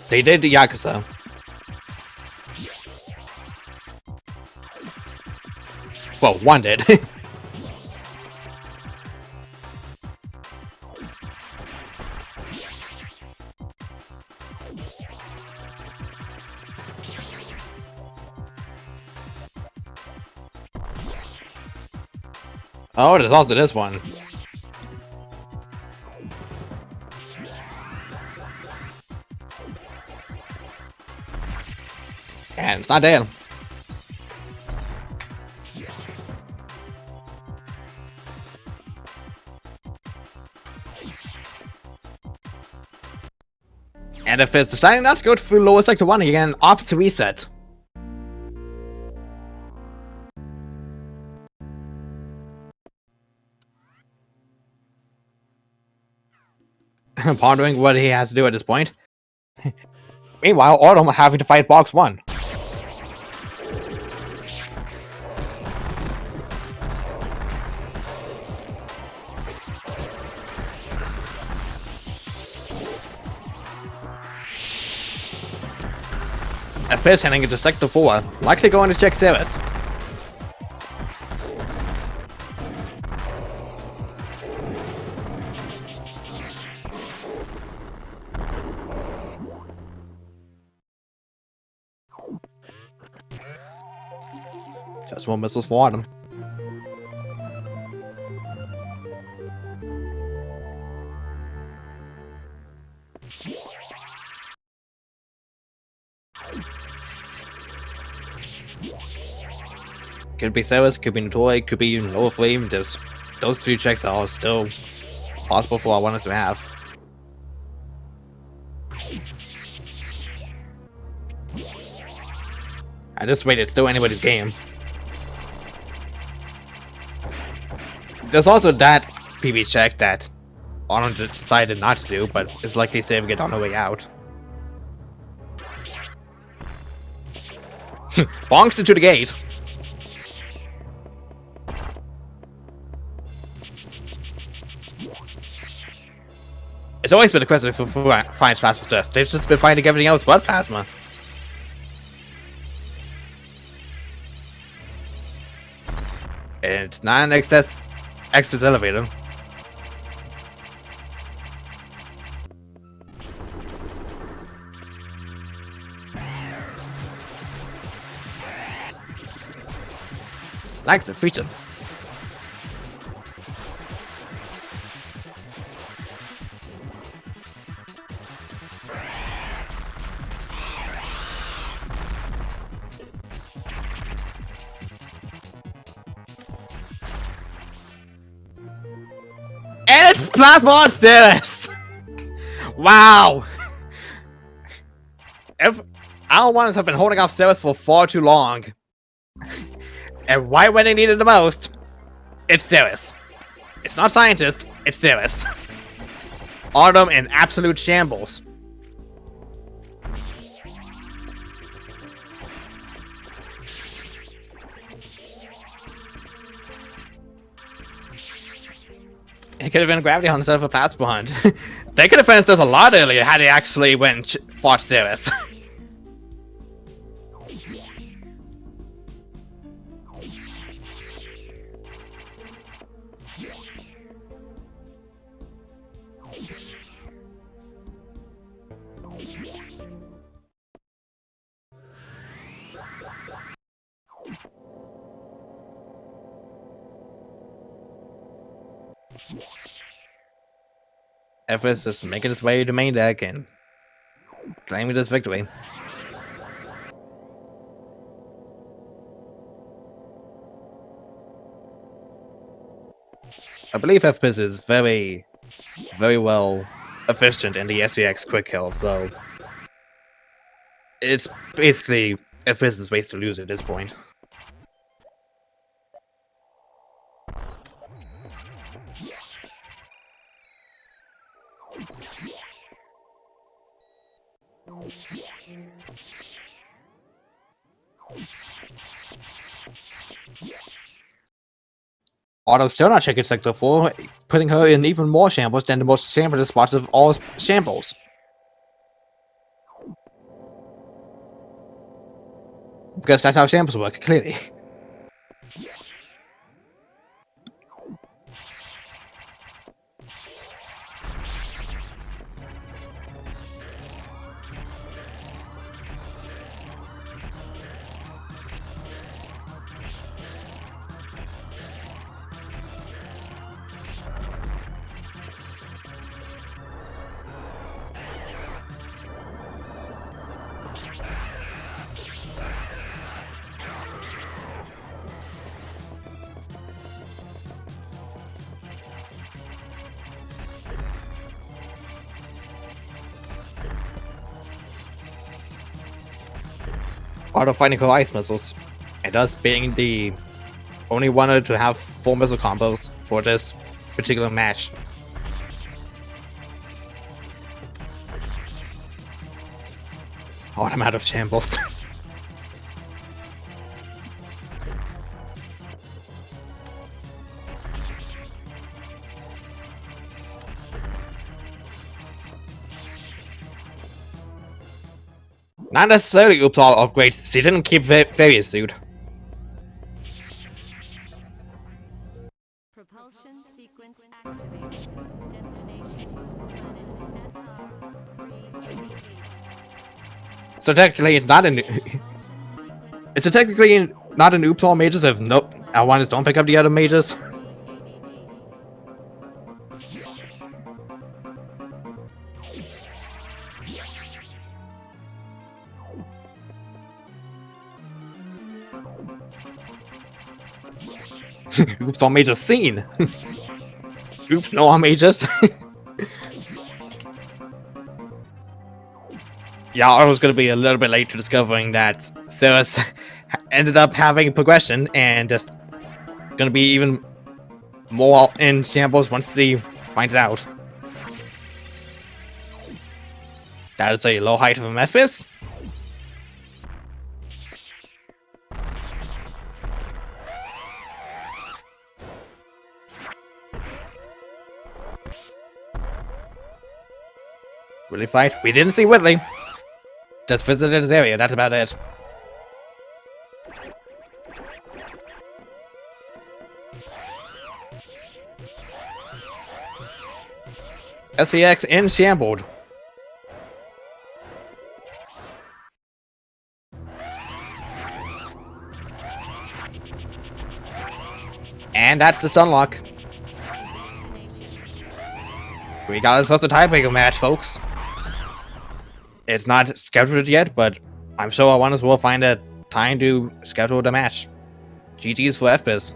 They did the Yakuza. Well, one did. Oh, there's also this one. And it's not dead. And if it's deciding not to go through lower sector 1 again, opts to reset. pondering what he has to do at this point. Meanwhile, Autumn having to fight Box 1. FPS heading into Sector 4, likely going to check service. Just more missiles for Autumn. Could be Ceres, could be Notori, could be Nova Flame. Just those 3 checks are still possible for our runners to have. At this rate, it's still anybody's game. There's also that PB check that Autumn decided not to do, but is likely saving it on the way out. Bonks into the gate. It's always been a question for finds plasma dust. They've just been finding everything else but plasma. And it's not an excess elevator. Likes the feature. And it's Plasma Ceres! Wow! Our ones have been holding off Ceres for far too long. And right when they need it the most, it's Ceres. It's not Scientist, it's Ceres. Autumn in absolute shambles. It could have been Gravity Hunt instead of a Plasma Hunt. They could have finished this a lot earlier had they actually went fought Ceres. Everest is making his way to main deck and claiming this victory. I believe FPS is very well efficient in the SEX quick kill, so it's basically FPS's ways to lose at this point. Autumn still not checking Sector 4, putting her in even more shambles than the most shambled spots of all shambles. Because that's how shambles work, clearly. Auto finding her ice missiles, and thus being the only one to have 4 missile combos for this particular match. Oh, I'm out of shambles. Not necessarily oops all upgrades, she didn't keep various suit. Propulsion sequence activated. Destination planet SR388. So technically it's not an it's technically not an oops all mages if nope Alwaners don't pick up the other mages. Oops all mages seen. Oops, no all mages. Yeah, I was gonna be a little bit late to discovering that Ceres ended up having progression and just gonna be even more in shambles once he finds out. That is a low height of a Memphis. Really fight? We didn't see Whitley. Just visited his area, that's about it. SCX in shambled. And that's the Stunlock. We got ourselves a tiebreaker match, folks. It's not scheduled yet, but I'm sure one of us will find a time to schedule the match. GG's for FBIS.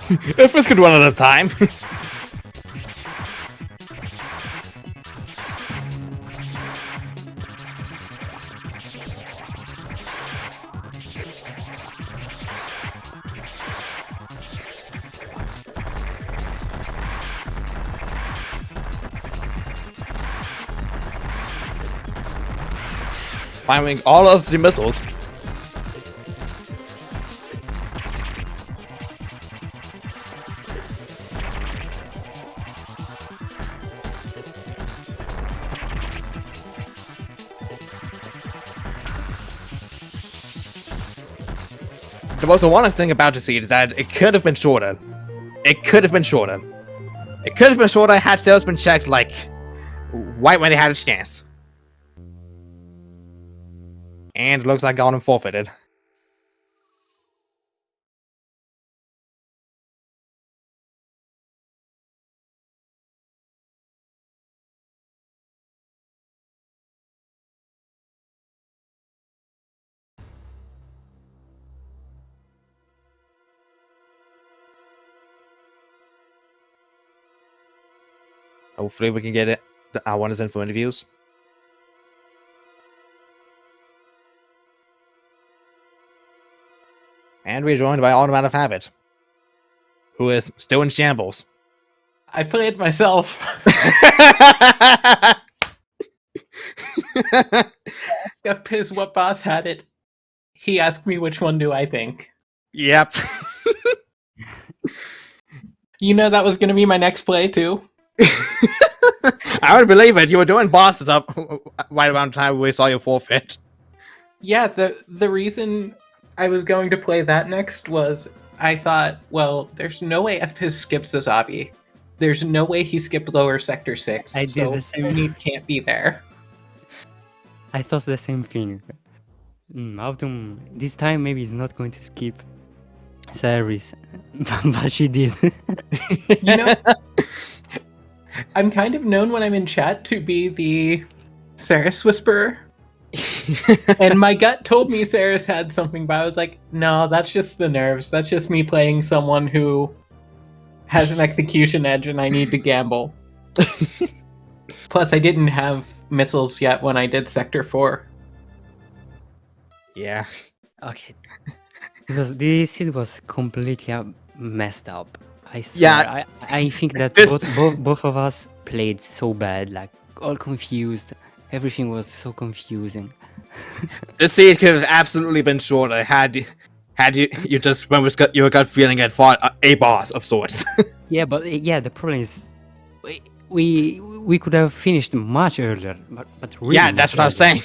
FBIS could run at a time. Firing all of the missiles. The most ironic thing about the seed is that it could have been shorter. It could have been shorter. It could have been shorter had sales been checked, like, right when they had a chance. And it looks like got him forfeited. Hopefully we can get it. Our one is in for interviews. And we're joined by Automatic Habit, who is still in shambles. I played myself. Asked Piz what boss had it. He asked me which one do I think. Yep. You know that was going to be my next play too. I would believe it. You were doing bosses up right around the time we saw you forfeit. Yeah, the reason I was going to play that next was I thought, well, there's no way FPiz skips the zombie. There's no way he skipped lower sector 6. I did so the same. Tony can't be there. I thought the same thing. Autumn, this time maybe is not going to skip Cyrus, but she did. You know, I'm kind of known when I'm in chat to be the Saris Whisperer. And my gut told me Saris had something, but I was like, no, that's just the nerves. That's just me playing someone who has an execution edge and I need to gamble. Plus, I didn't have missiles yet when I did Sector 4. Yeah. Okay. Because this it was completely messed up. I swear, Yeah, I think that this both of us played so bad, like all confused. Everything was so confusing. this seed could have absolutely been shorter had you just went with your gut feeling and fought a boss of sorts. Yeah, but yeah, the problem is we could have finished much earlier, but really Yeah, much that's what I was earlier.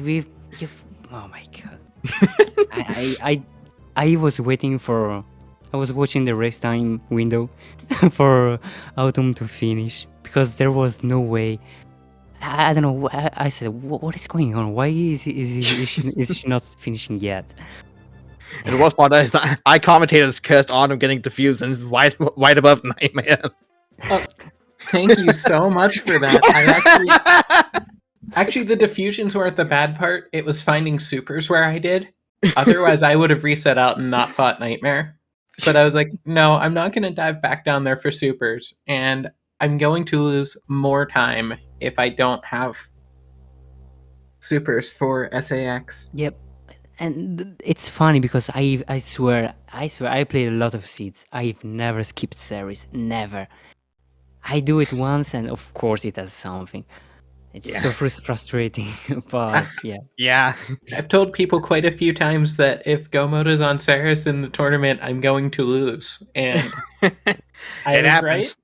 saying. Oh my god. I was waiting for. I was watching the race time window for Autumn to finish because there was no way. I don't know. I said, what is going on? Why is she not finishing yet? And the worst part is I commentated cursed Autumn getting diffused and it's right above Nightmare. Oh, thank you so much for that. Actually, the diffusions weren't the bad part. It was finding supers where I did. Otherwise, I would have reset out and not fought Nightmare. But I was like, no, I'm not going to dive back down there for supers. And I'm going to lose more time if I don't have supers for SAX. Yep. And it's funny because I swear I played a lot of seeds. I've never skipped series, never. I do it once, and of course it has something. It's Yeah. so frustrating, but yeah. Yeah. I've told people quite a few times that if Go mode is on Saris in the tournament, I'm going to lose. And I It was happened. right.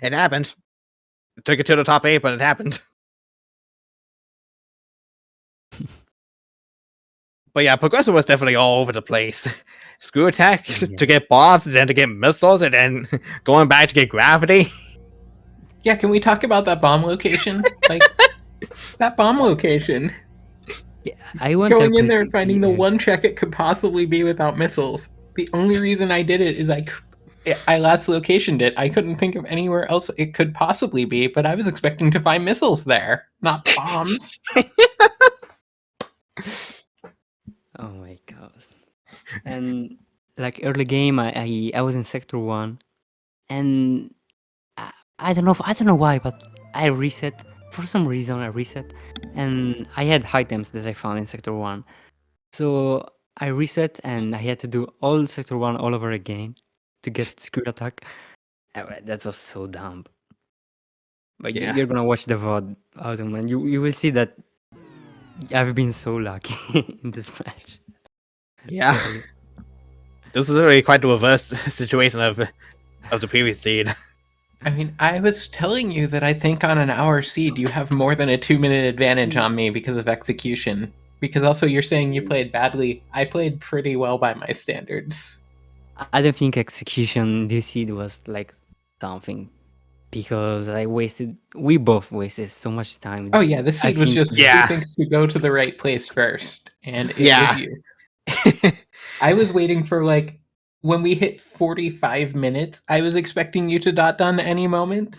It happened. It took it to the top 8, but it happened. But yeah, Progressor was definitely all over the place. Screw attack Yeah. to get bombs, and then to get missiles, and then going back to get gravity. Yeah, can we talk about that bomb location? Like, that bomb location. Yeah, I went Going in there and completely finding the early. one check it could possibly be without missiles. The only reason I did it is I last locationed it. I couldn't think of anywhere else it could possibly be, but I was expecting to find missiles there, not bombs. Oh my god. And like early game, I was in sector 1, and I don't know why, but I reset for some reason. I reset, and I had items that I found in sector 1, so I reset and I had to do all sector 1 all over again to get screw attack. That was so dumb. But Yeah. you're gonna watch the VOD, Autumn, and you will see that I've been so lucky in this match. Yeah. Totally. This is really quite the reverse situation of the previous seed. I mean, I was telling you that I think on an hour seed you have more than a 2-minute advantage on me because of execution. Because also you're saying you played badly. I played pretty well by my standards. I don't think execution this seed was like something, because we both wasted so much time. Oh yeah, the seed was think- just Yeah. who thinks to go to the right place first, and it Yeah. was you. I was waiting for like when we hit 45 minutes, I was expecting you to dot done any moment.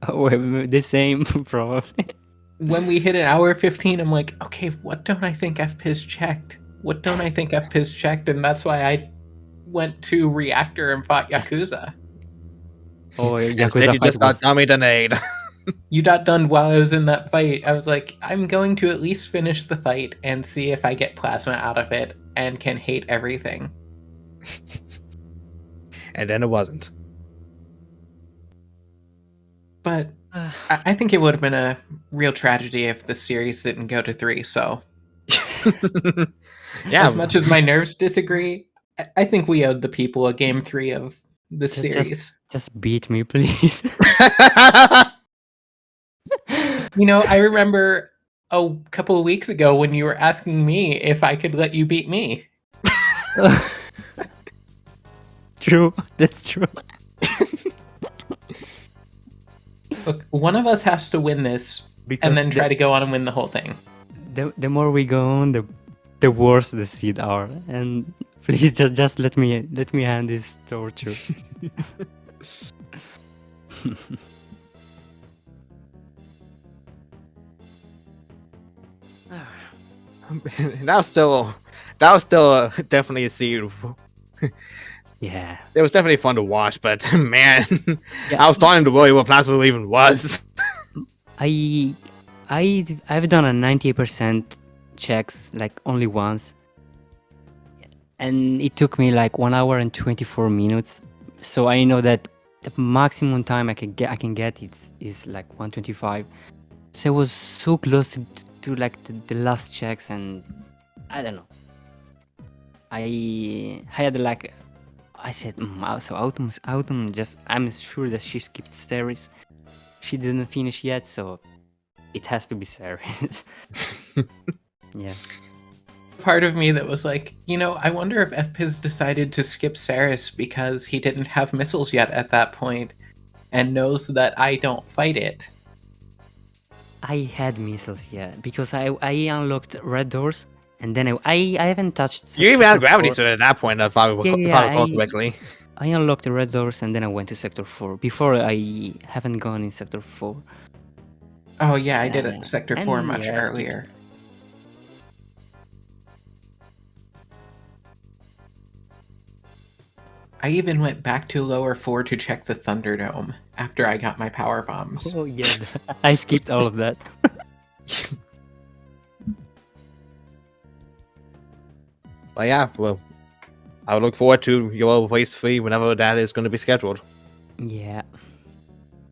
Oh, the same probably. When we hit an hour 15, I'm like, okay, what don't I think FPIS checked? What don't I think FPIS checked? And that's why I went to Reactor and fought Yakuza. Oh, Instead, Yakuza you fight just got was dummy delayed. You dot done while I was in that fight. I was like, I'm going to at least finish the fight and see if I get plasma out of it and can hate everything. And then it wasn't. But I think it would have been a real tragedy if the series didn't go to 3. So, Yeah. as much as my nerves disagree, I think we owed the people a game 3 of the Just- series. just beat me, please. You know, I remember a couple of weeks ago when you were asking me if I could let you beat me. True, that's true. Look, one of us has to win this Because and then try to go on and win the whole thing. the more we go on, the worse the seed are. And please just let me hand this torture. that was still definitely a seed. Yeah. It was definitely fun to watch, but man, Yeah. I was starting to worry what plasma even was. I've done a 98% checks like only once. and it took me like 1 hour and 24 minutes. So I know that the maximum time I can get is like 125. So I was so close to like the last checks, and I don't know. I had like I said, so Autumn just I'm sure that she skipped Ceres. She didn't finish yet, so it has to be Ceres. Yeah. Part of me that was like, I wonder if FPIS decided to skip Ceres because he didn't have missiles yet at that point and knows that I don't fight it. I had missiles, yeah, because I unlocked red doors, and then I haven't touched. You even had sector gravity 4. suit at that point, if I recall correctly. I unlocked the red doors, and then I went to sector 4. Before I haven't gone in sector 4. Oh yeah, I did it Sector 4 and, much yeah, I skipped earlier. I even went back to lower 4 to check the Thunderdome after I got my power bombs. Oh yeah, I skipped all of that. But yeah, well, I would look forward to your Waste 3 whenever that is going to be scheduled. Yeah.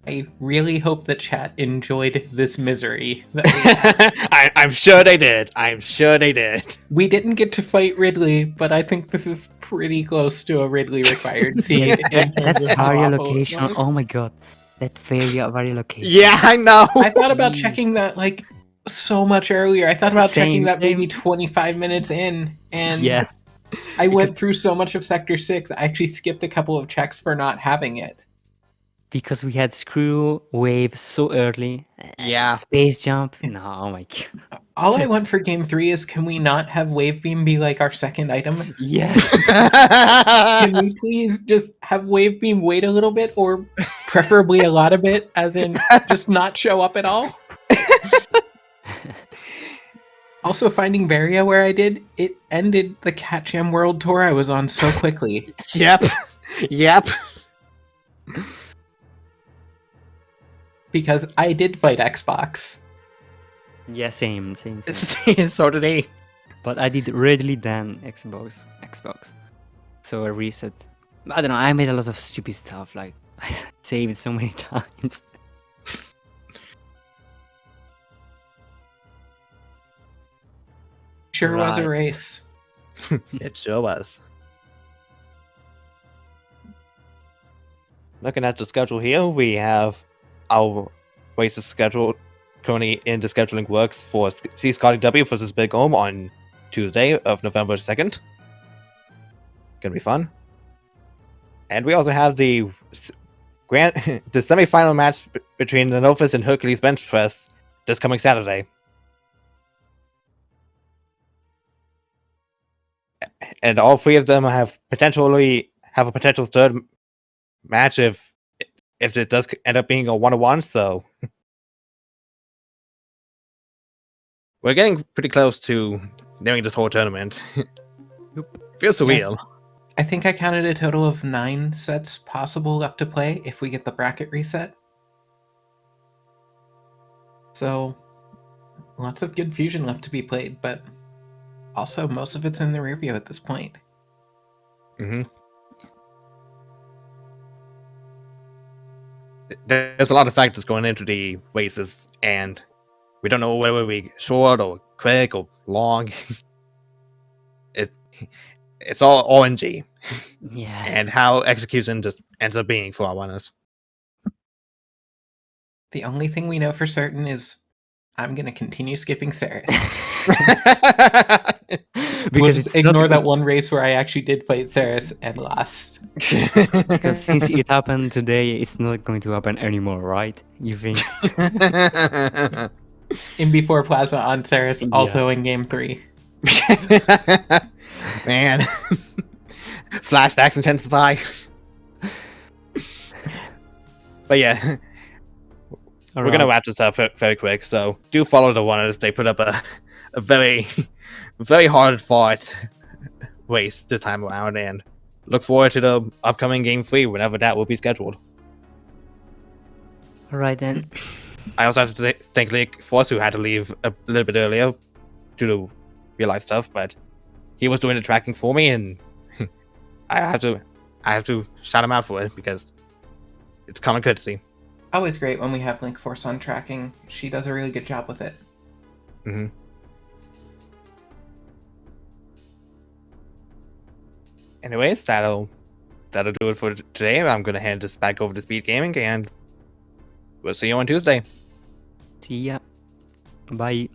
I really hope that chat enjoyed this misery that we had. I'm sure they did. I'm sure they did. We didn't get to fight Ridley, but I think this is pretty close to a Ridley required seed. That in terms of how area awful it location. was. Oh my god, that area location. Yeah, I know. I thought about Jeez. checking that like so much earlier. I thought about checking Same, that maybe same. 25 minutes in, and Yeah, I went through so much of Sector 6. I actually skipped a couple of checks for not having it. because we had screw wave so early. Yeah. Space jump. No, oh my god. All I want for Game 3 is, can we not have Wave Beam be like our second item? Yes. Can we please just have Wave Beam wait a little bit, or preferably a lot of it, as in just not show up at all? Also, finding Varia where I did, it ended the Cat Jam World Tour I was on so quickly. Yep. Yep. Because I did fight Xbox. Yeah, same. So did he. But I did readily than Xbox. So I reset. I don't know. I made a lot of stupid stuff. Like I saved so many times. Sure was a Right. race. It sure was. Looking at the schedule here, we have our races scheduled currently in the scheduling works for C Scotty W versus Big Ohm on Tuesday of November 2nd. Gonna be fun. And we also have the the semi-final match between the Novus and Hercules Bench Press this coming Saturday. And all three of them have a potential third match if it does end up being a 1-on-1, so we're getting pretty close to nearing this whole tournament. Feels surreal. I think I counted a total of 9 sets possible left to play if we get the bracket reset. So, lots of good Fusion left to be played, but also most of it's in the rearview at this point. Mm-hmm. There's a lot of factors going into the races, and we don't know whether we short or quick or long. It's all RNG, Yeah. and how execution just ends up being for our runners. The only thing we know for certain is I'm going to continue skipping Ceres. We'll Because just it's ignore not that one race where I actually did fight Ceres and lost. because since it happened today, it's not going to happen anymore, right? You think? In before Plasma on Ceres, Yeah. also in Game 3. Man, flashbacks intensify. But yeah, we're gonna wrap this up very quick. So do follow the runners. They put up a very hard fought race this time around, and look forward to the upcoming Game 3 whenever that will be scheduled. All right then. I also have to thank Nick Force, who had to leave a little bit earlier due to real life stuff, but he was doing the tracking for me, and I have to shout him out for it because it's common courtesy. Always great when we have Link Force on tracking. She does a really good job with it. Mm-hmm. Anyways, that'll do it for today. I'm gonna hand this back over to SpeedGaming, and we'll see you on Tuesday. See ya. Bye.